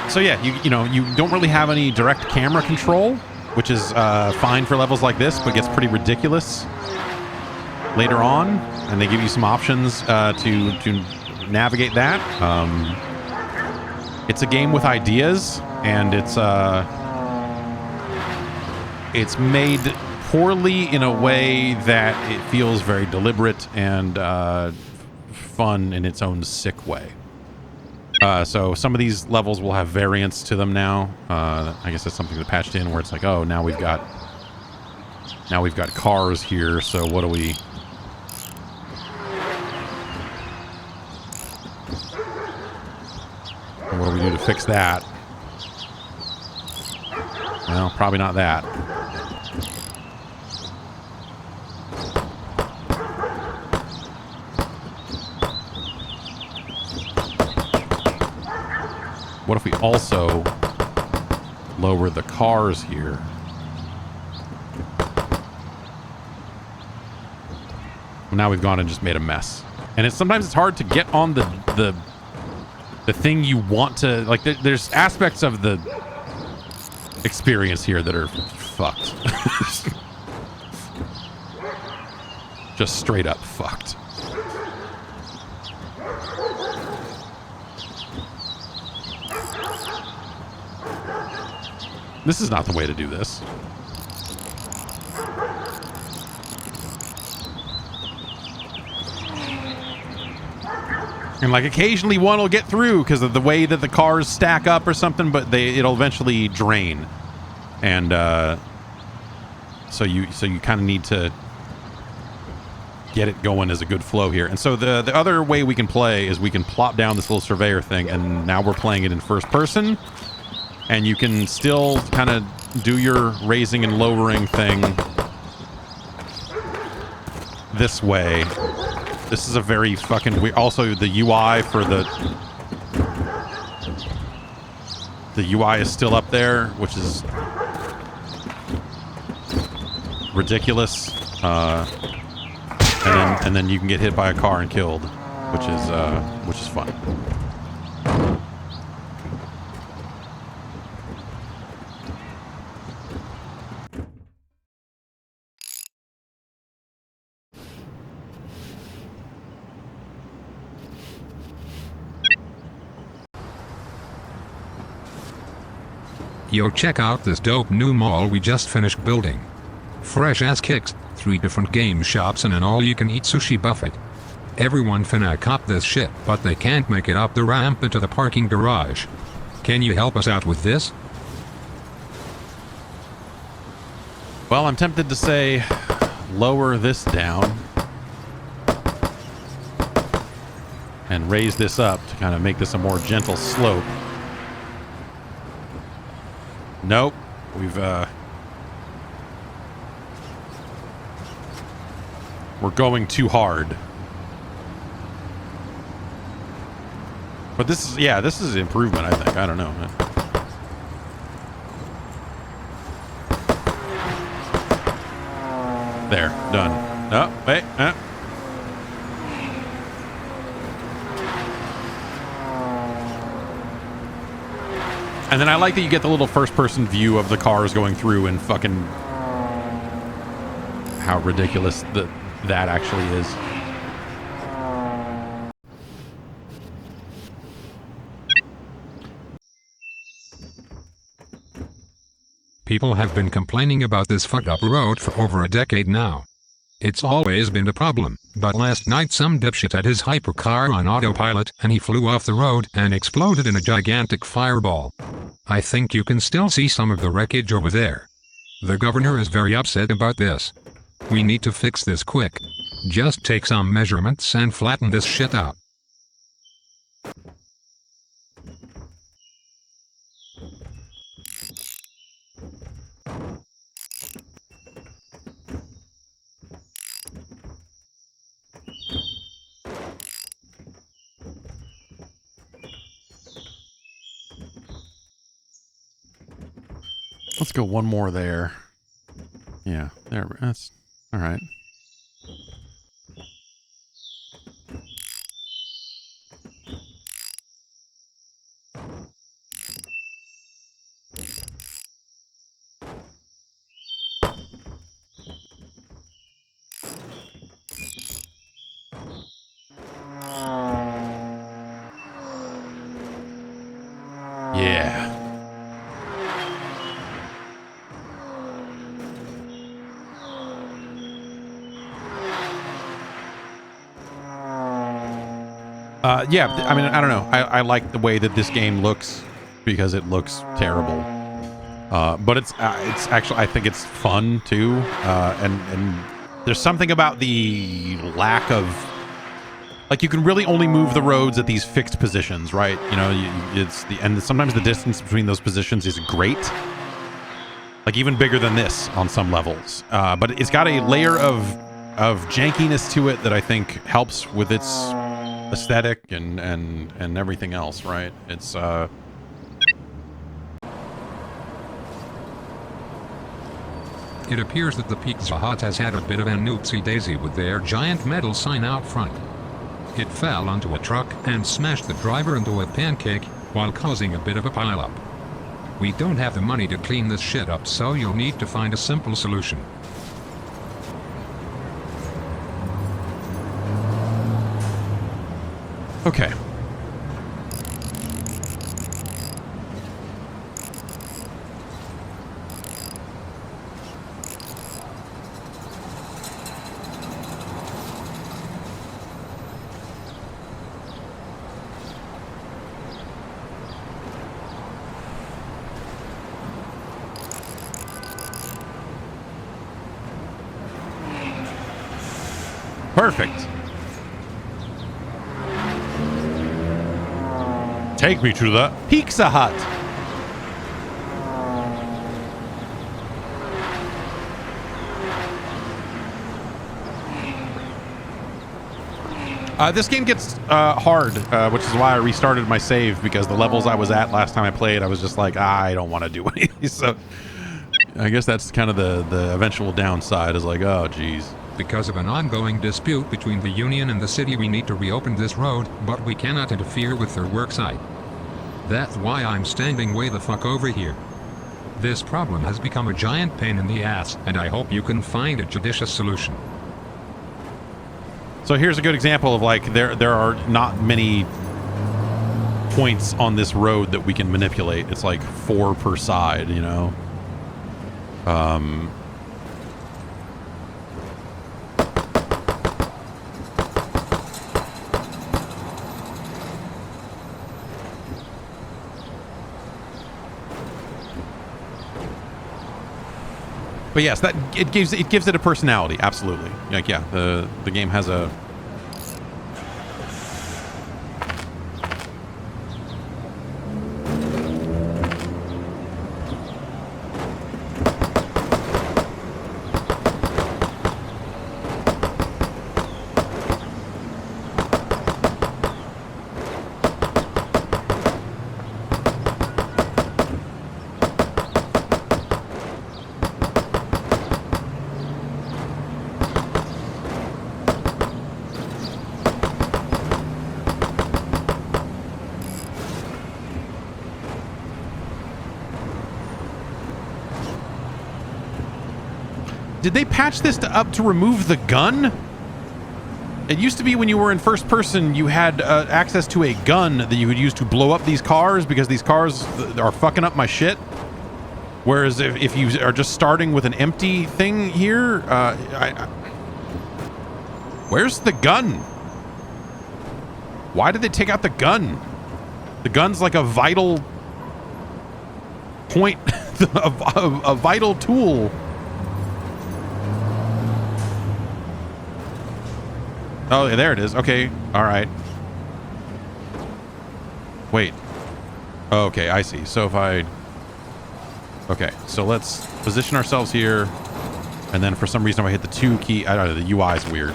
So yeah, you know, you don't really have any direct camera control, which is fine for levels like this, but gets pretty ridiculous later on, and they give you some options to navigate that. It's a game with ideas, and it's made poorly in a way that it feels very deliberate and fun in its own sick way. So some of these levels will have variants to them now. I guess that's something that patched in where it's like, oh, now we've got cars here. So what do we? What do we do to fix that? Well, probably not that. What if we also lower the cars here? Well, now we've gone and just made a mess. And sometimes it's hard to get on the thing you want to, like, there's aspects of the experience here that are fucked. Just straight up fucked. This is not the way to do this. And like occasionally one will get through because of the way that the cars stack up or something, but it'll eventually drain. And so you kind of need to get it going as a good flow here. And so the other way we can play is we can plop down this little surveyor thing, and now we're playing it in first person. And you can still kind of do your raising and lowering thing this way. This is a very fucking weird. Also, the UI for the UI is still up there, which is ridiculous. And then you can get hit by a car and killed, which is fun. Yo, check out this dope new mall we just finished building. Fresh ass kicks, 3 different game shops and an all-you-can-eat sushi buffet. Everyone finna cop this shit, but they can't make it up the ramp into the parking garage. Can you help us out with this? Well, I'm tempted to say lower this down and raise this up to kind of make this a more gentle slope. Nope. We're going too hard. But this is improvement, I think. I don't know. There, done. Oh, wait. And then I like that you get the little first-person view of the cars going through and fucking how ridiculous that actually is. People have been complaining about this fucked up road for over a decade now. It's always been a problem, but last night some dipshit had his hypercar on autopilot and he flew off the road and exploded in a gigantic fireball. I think you can still see some of the wreckage over there. The governor is very upset about this. We need to fix this quick. Just take some measurements and flatten this shit out. Let's go one more there. Yeah, there. That's all right. Yeah. Yeah, I mean, I don't know. I like the way that this game looks because it looks terrible. But it's actually, I think it's fun too. And there's something about the lack of, like, you can really only move the roads at these fixed positions, right? You know, and sometimes the distance between those positions is great. Like even bigger than this on some levels. But it's got a layer of jankiness to it that I think helps with its aesthetic and everything else, right? It's It appears that the Pizza Hut has had a bit of an oopsie daisy with their giant metal sign out front. It fell onto a truck and smashed the driver into a pancake while causing a bit of a pileup. We don't have the money to clean this shit up, so you'll need to find a simple solution. okay. Perfect. Take me to the Pizza Hut. This game gets hard, which is why I restarted my save, because the levels I was at last time I played, I was just like, I don't want to do any of these. So I guess that's kind of the eventual downside, is like, oh, geez. Because of an ongoing dispute between the Union and the city, we need to reopen this road, but we cannot interfere with their worksite. That's why I'm standing way the fuck over here. This problem has become a giant pain in the ass, and I hope you can find a judicious solution. So here's a good example of, like, there are not many points on this road that we can manipulate. It's like 4 per side, you know? But yes, that it gives it a personality. Absolutely. Like, yeah, the game has a. Did they patch this up to remove the gun? It used to be when you were in first person, you had access to a gun that you would use to blow up these cars, because these cars are fucking up my shit. Whereas if you are just starting with an empty thing here, where's the gun? Why did they take out the gun? The gun's like a vital point, a vital tool. Oh, there it is. Okay. All right. Wait. Oh, okay, I see. So if I... Okay, so let's position ourselves here. And then for some reason, if I hit the 2 key... I don't know, the UI is weird.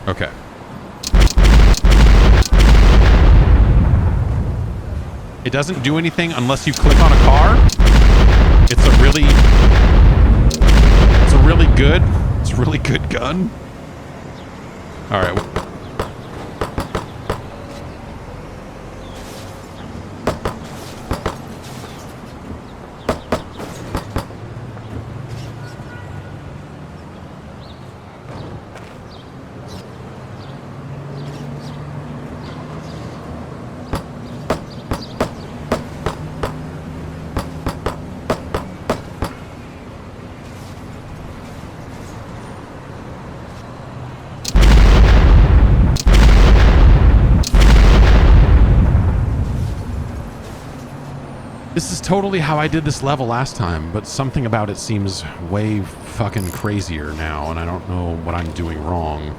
Okay. It doesn't do anything unless you click on a car. It's a really good gun. All right. This is totally how I did this level last time, but something about it seems way fucking crazier now, and I don't know what I'm doing wrong.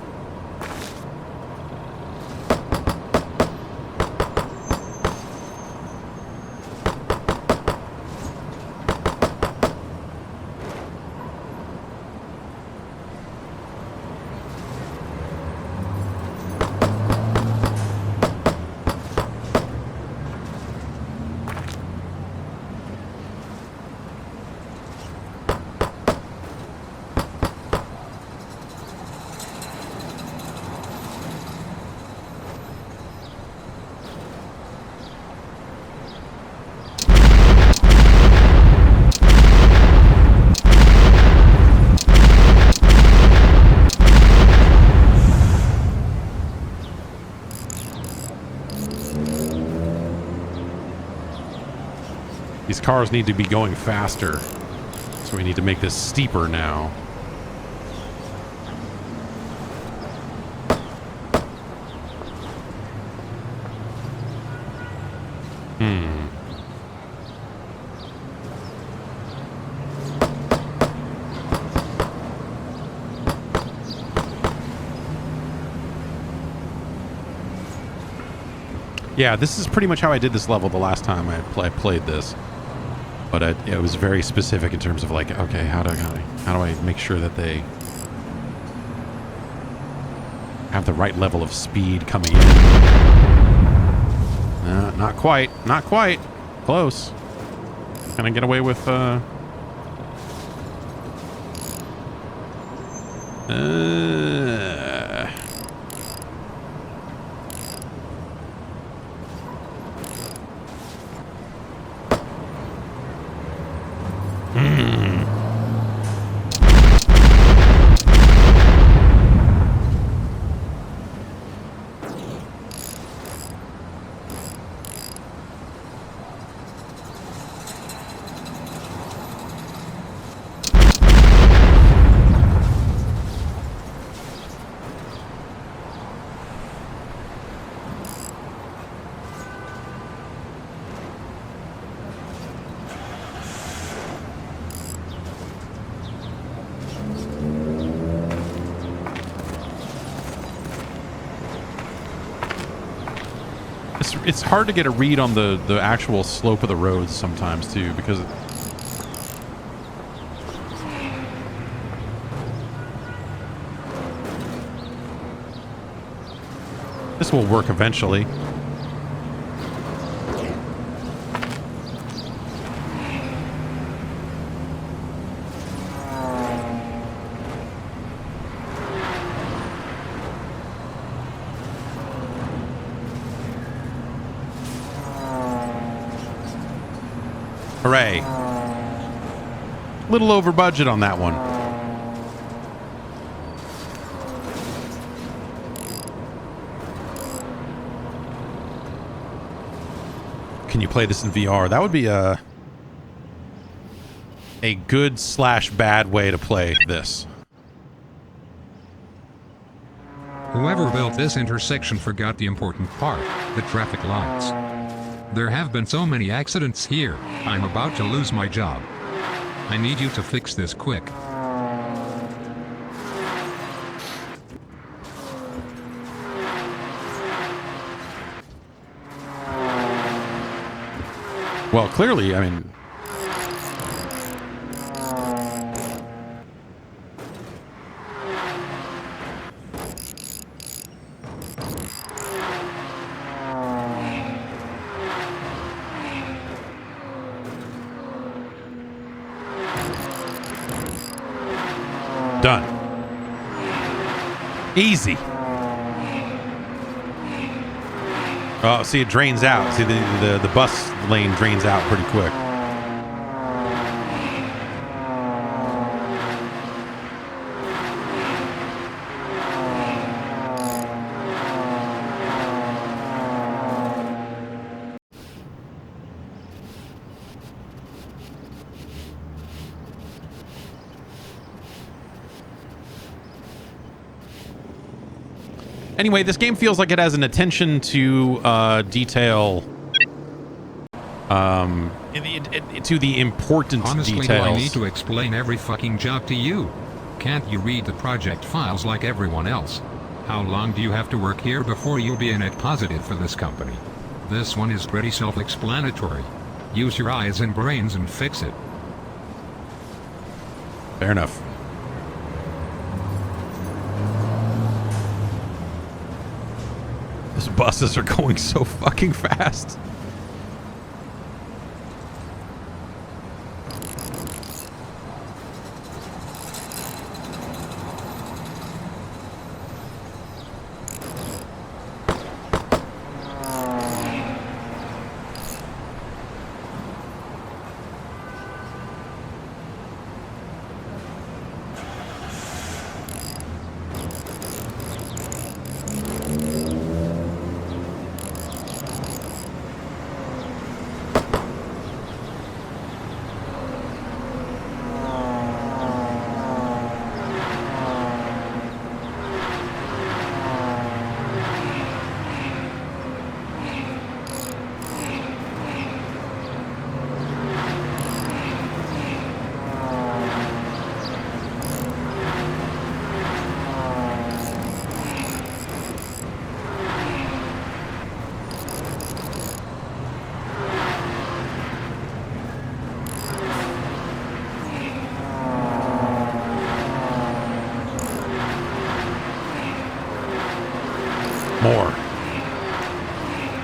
These cars need to be going faster, so we need to make this steeper now. Yeah, this is pretty much how I did this level the last time I played this. But it was very specific in terms of, like, okay, how do I make sure that they have the right level of speed coming in. Not quite. Not quite. Close. Can I get away with... It's hard to get a read on the actual slope of the roads sometimes too, because this will work eventually. Hooray. Little over budget on that one. Can you play this in VR? That would be a good / bad way to play this. Whoever built this intersection forgot the important part, the traffic lights. There have been so many accidents here, I'm about to lose my job. I need you to fix this quick. Well, clearly, I mean... Done. Easy. Oh, see, it drains out. See, the bus lane drains out pretty quick. Anyway, this game feels like it has an attention to detail, to the important Honestly, details. do I need to explain every fucking job to you? Can't you read the project files like everyone else? How long do you have to work here before you'll be a net positive for this company? This one is pretty self-explanatory. Use your eyes and brains and fix it. Fair enough. Those buses are going so fucking fast.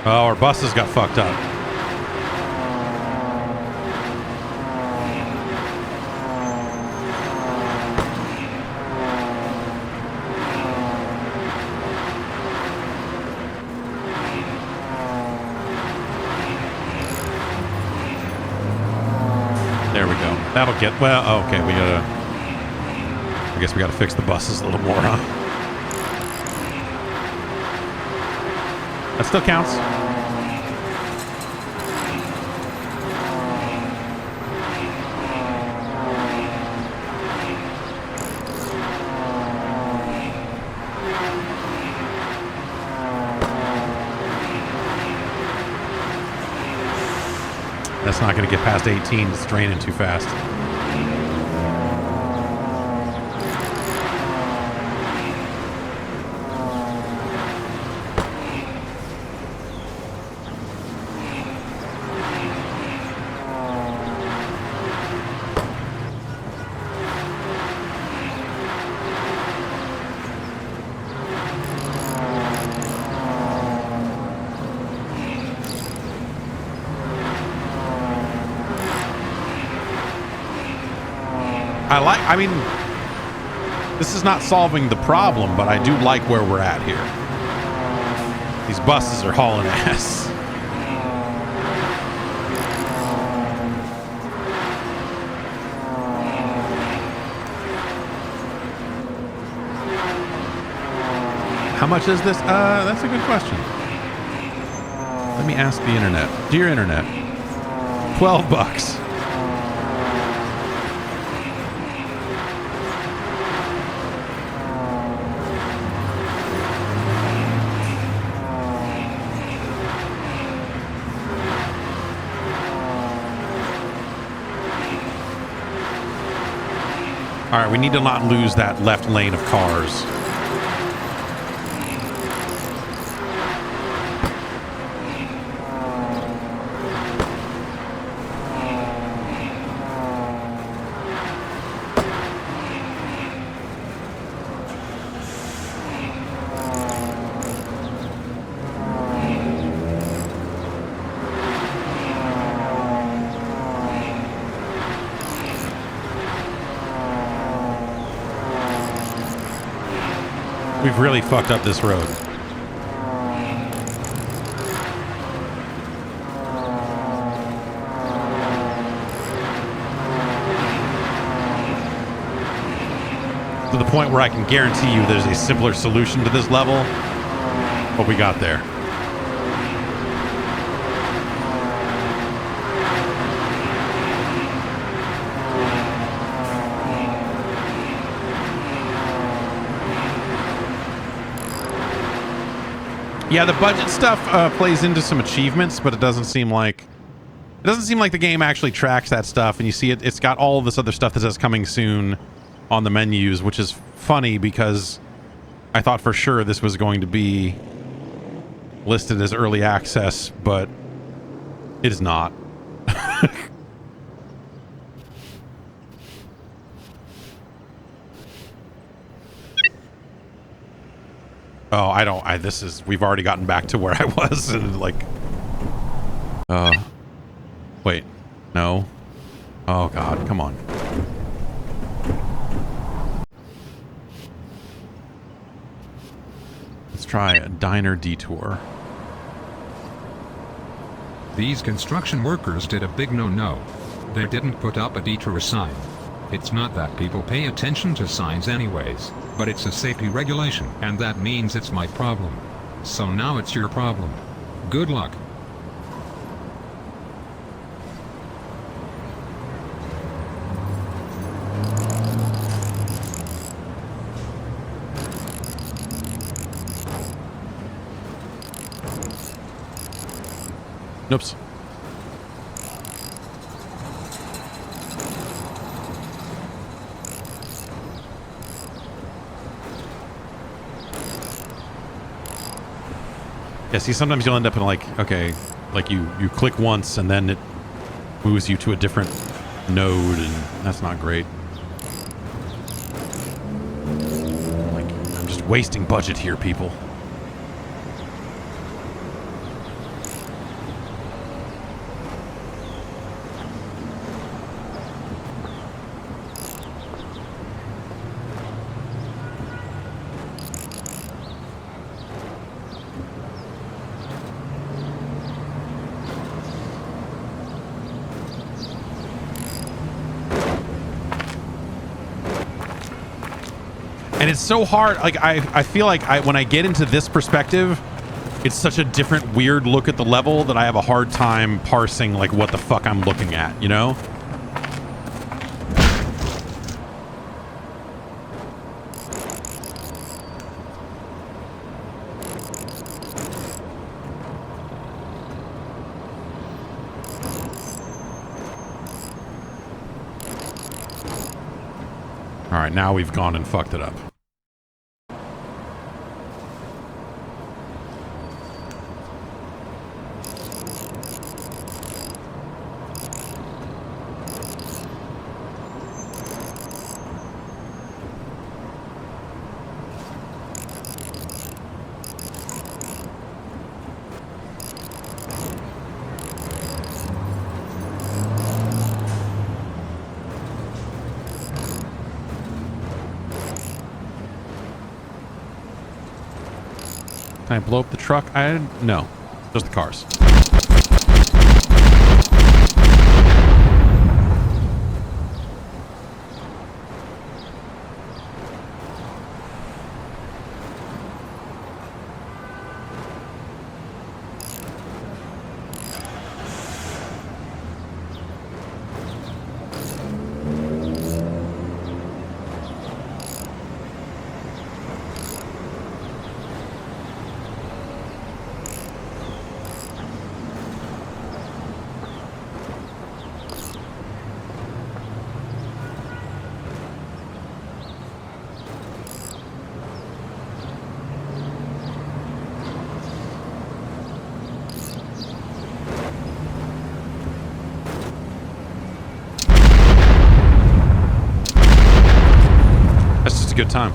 Oh, our buses got fucked up. There we go. That'll get... Well, okay, we gotta... I guess we gotta fix the buses a little more, huh? That still counts. That's not going to get past 18. It's draining too fast. I mean, this is not solving the problem, but I do like where we're at here. These buses are hauling ass. How much is this? That's a good question. Let me ask the internet. Dear internet, $12. All right, we need to not lose that left lane of cars. We've really fucked up this road. To the point where I can guarantee you there's a simpler solution to this level, but we got there. Yeah, the budget stuff plays into some achievements, but it doesn't seem like the game actually tracks that stuff. And you see it's got all of this other stuff that says coming soon on the menus, which is funny because I thought for sure this was going to be listed as early access, but it is not. Oh, we've already gotten back to where I was and like, wait, no. Oh God, come on. Let's try a diner detour. These construction workers did a big no-no. They didn't put up a detour sign. It's not that people pay attention to signs anyways, but it's a safety regulation, and that means it's my problem. So now it's your problem. Good luck. Oops. Yeah, see, sometimes you'll end up in like, okay, like you click once and then it moves you to a different node, and that's not great. Like, I'm just wasting budget here, people. And it's so hard. Like I feel like when I get into this perspective, it's such a different weird look at the level that I have a hard time parsing like what the fuck I'm looking at, you know? All right, now we've gone and fucked it up. Can I blow up the truck? No, just the cars. Good time.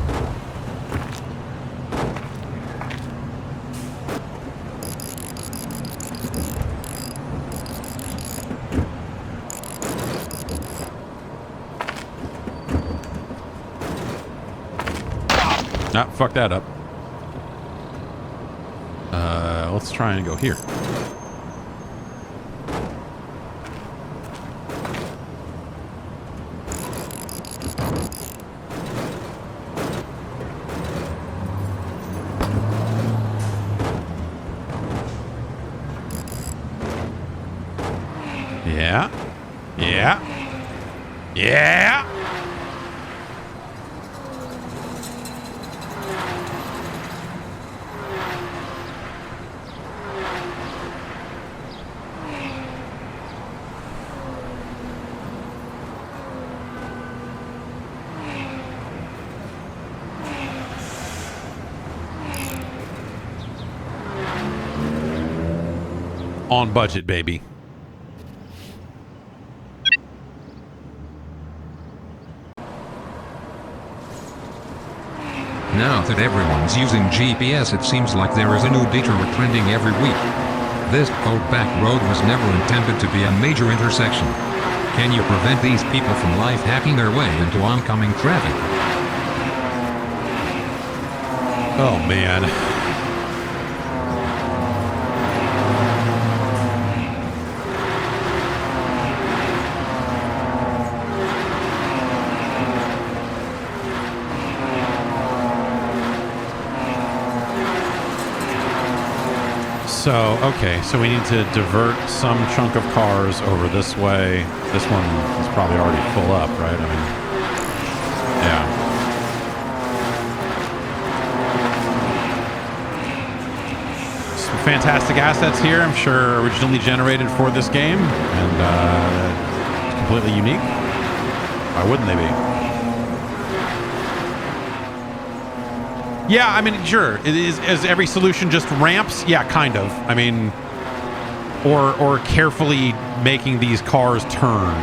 Nah, fuck that up. Let's try and go here. Yeah. On budget, baby. Now that everyone's using GPS, it seems like there is a new detour trending every week. This old back road was never intended to be a major intersection. Can you prevent these people from life hacking their way into oncoming traffic? Oh, man. So, okay, so we need to divert some chunk of cars over this way. This one is probably already full up, right? I mean, yeah. Some fantastic assets here, I'm sure originally generated for this game, and completely unique. Why wouldn't they be? Yeah, I mean, sure. Is every solution just ramps? Yeah, kind of. I mean, or carefully making these cars turn.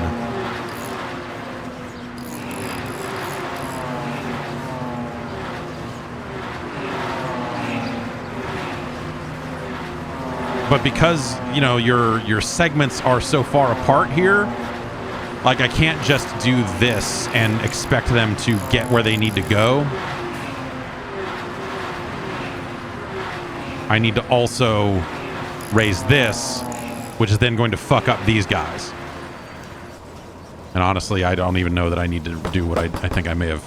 But because, you know, your segments are so far apart here, like I can't just do this and expect them to get where they need to go. I need to also raise this, which is then going to fuck up these guys. And honestly, I don't even know that I need to do what I think I may have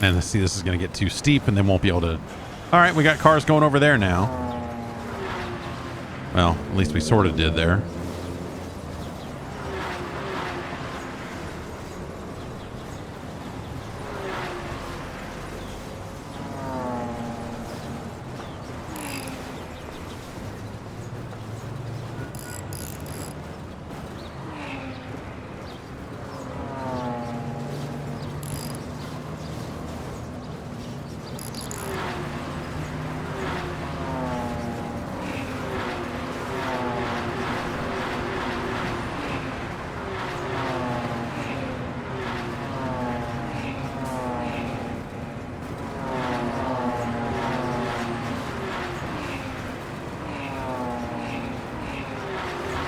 And see, this is going to get too steep and they won't be able to... All right, we got cars going over there now. Well, at least we sort of did there.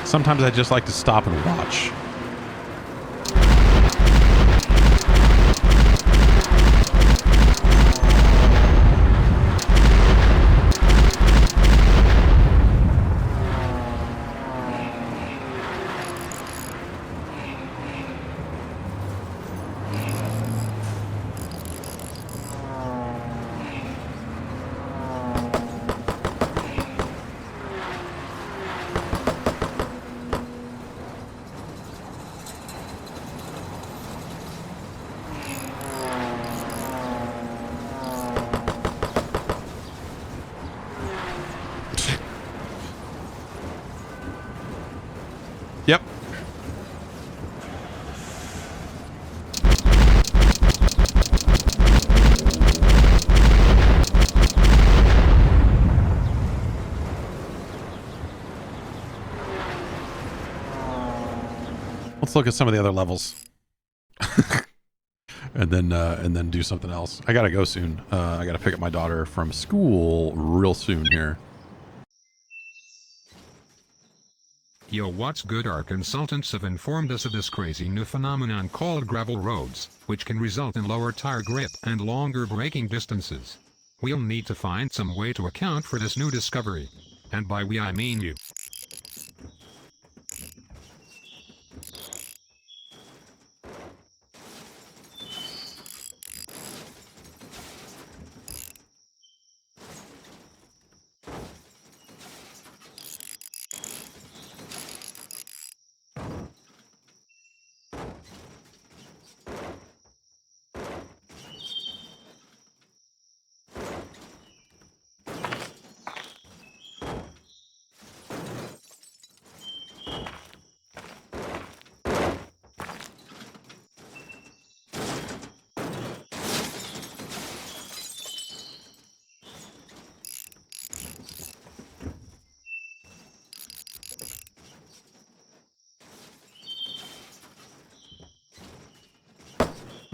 Sometimes I just like to stop and watch. Yep. Let's look at some of the other levels. and then do something else. I gotta go soon. I gotta pick up my daughter from school real soon here. Yo, what's good? Our consultants have informed us of this crazy new phenomenon called gravel roads, which can result in lower tire grip and longer braking distances. We'll need to find some way to account for this new discovery. And by we I mean you.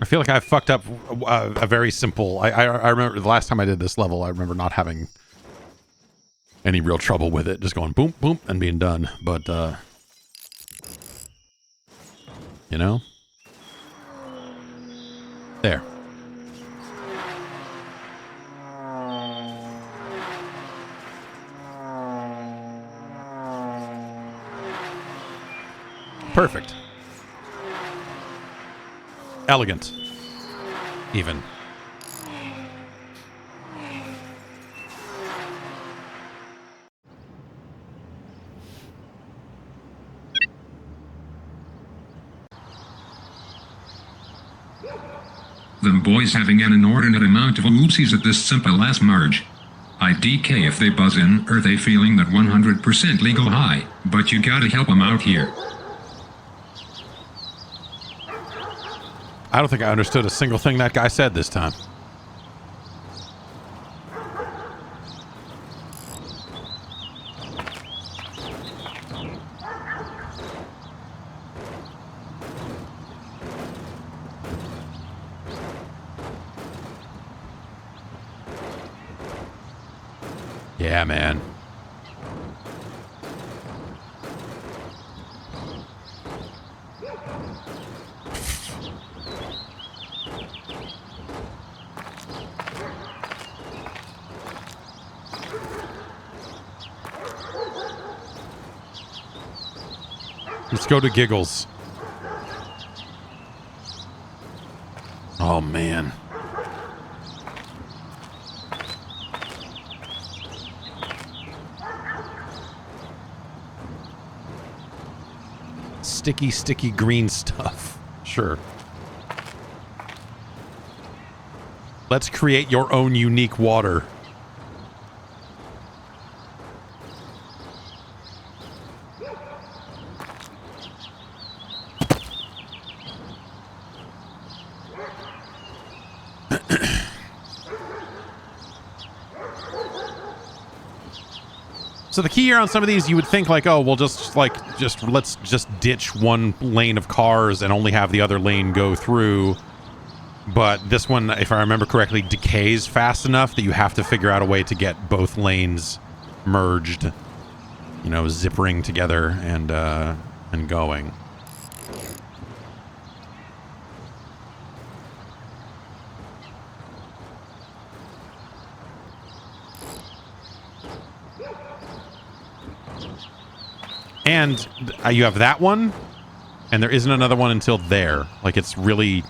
I feel like I fucked up a very simple... I remember the last time I did this level, I remember not having any real trouble with it. Just going boom, boom, and being done. But, you know? There. Perfect. Elegant. Even. Them boys having an inordinate amount of oopsies at this simple ass merge. I DK if they buzz in or they feeling that 100% legal high, but you gotta help them out here. I don't think I understood a single thing that guy said this time. Yeah, man. Let's go to Giggles. Oh, man. sticky green stuff. Sure. Let's create your own unique water. So the key here on some of these, you would think like, oh, we'll let's just ditch one lane of cars and only have the other lane go through. But this one, if I remember correctly, decays fast enough that you have to figure out a way to get both lanes merged, you know, zippering together and going. And you have that one, and there isn't another one until there. Like, it's really,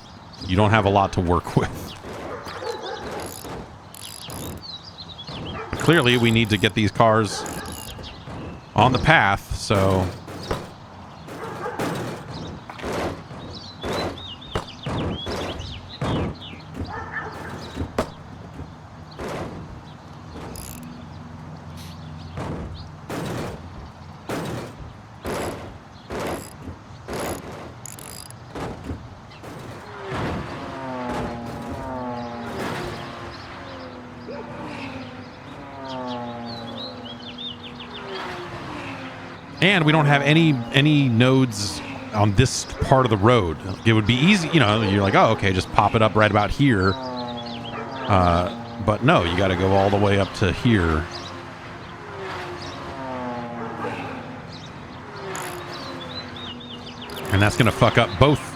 you don't have a lot to work with. Clearly, we need to get these cars on the path, so... And we don't have any nodes on this part of the road. It would be easy, you know, you're like, oh, okay, just pop it up right about here. But no, you got to go all the way up to here. And that's going to fuck up both.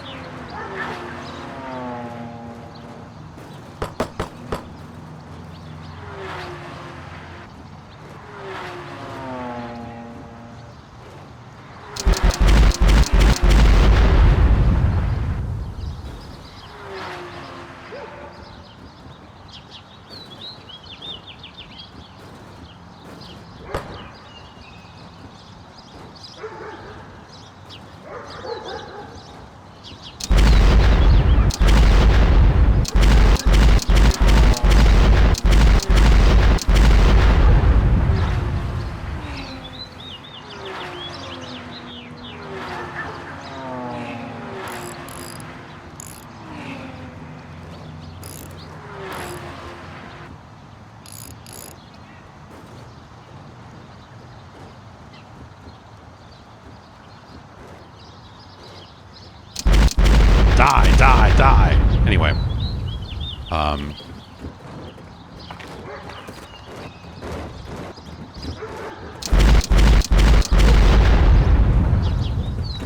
Die. Anyway.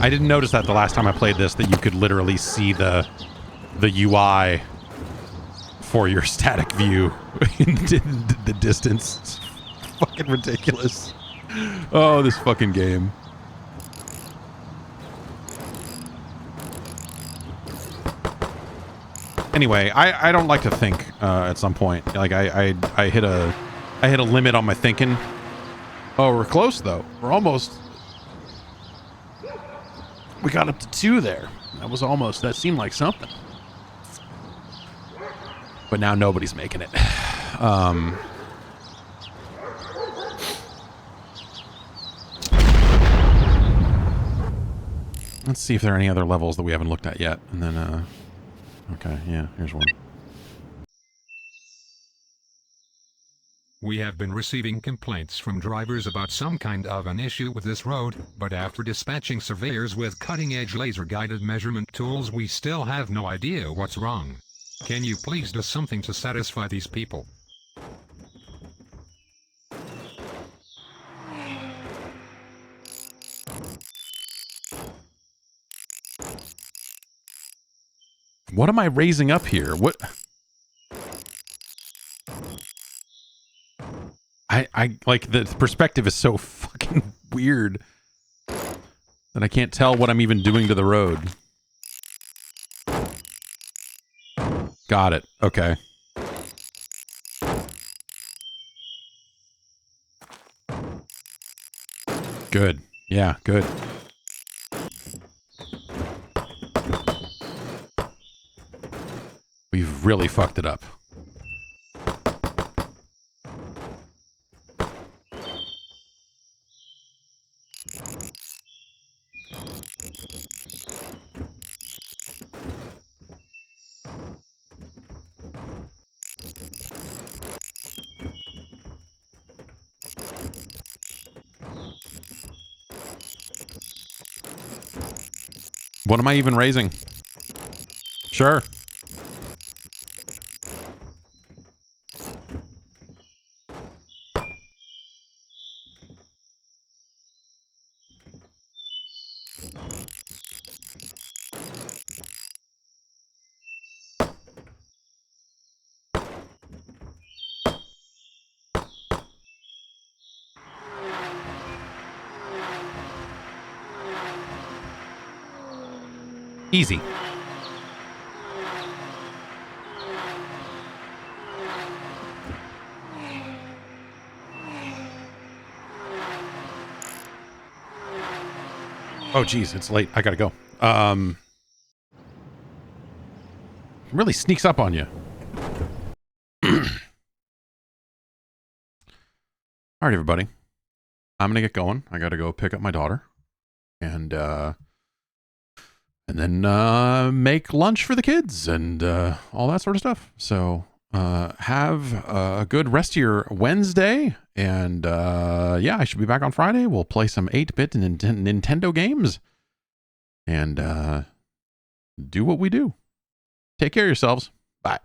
I didn't notice that the last time I played this, that you could literally see the UI for your static view in the distance. It's fucking ridiculous. Oh, this fucking game. Anyway, I don't like to think at some point. Like I hit a limit on my thinking. Oh, we're close though. We're almost. We got up to 2 there. That seemed like something. But now nobody's making it. Let's see if there are any other levels that we haven't looked at yet, and then okay, yeah, here's one. We have been receiving complaints from drivers about some kind of an issue with this road, but after dispatching surveyors with cutting-edge laser-guided measurement tools, we still have no idea what's wrong. Can you please do something to satisfy these people? What am I raising up here? What? I like the perspective is so fucking weird that I can't tell what I'm even doing to the road. Got it. Okay. Good. Yeah, good. We've really fucked it up. What am I even raising? Sure. Easy. Oh, geez, it's late. I gotta go. Really sneaks up on you. All right, everybody. I'm gonna get going. I gotta go pick up my daughter, and then make lunch for the kids and all that sort of stuff. So have a good rest of your Wednesday, and yeah, I should be back on Friday. We'll play some 8-bit Nintendo games and do what we do. Take care of yourselves. Bye.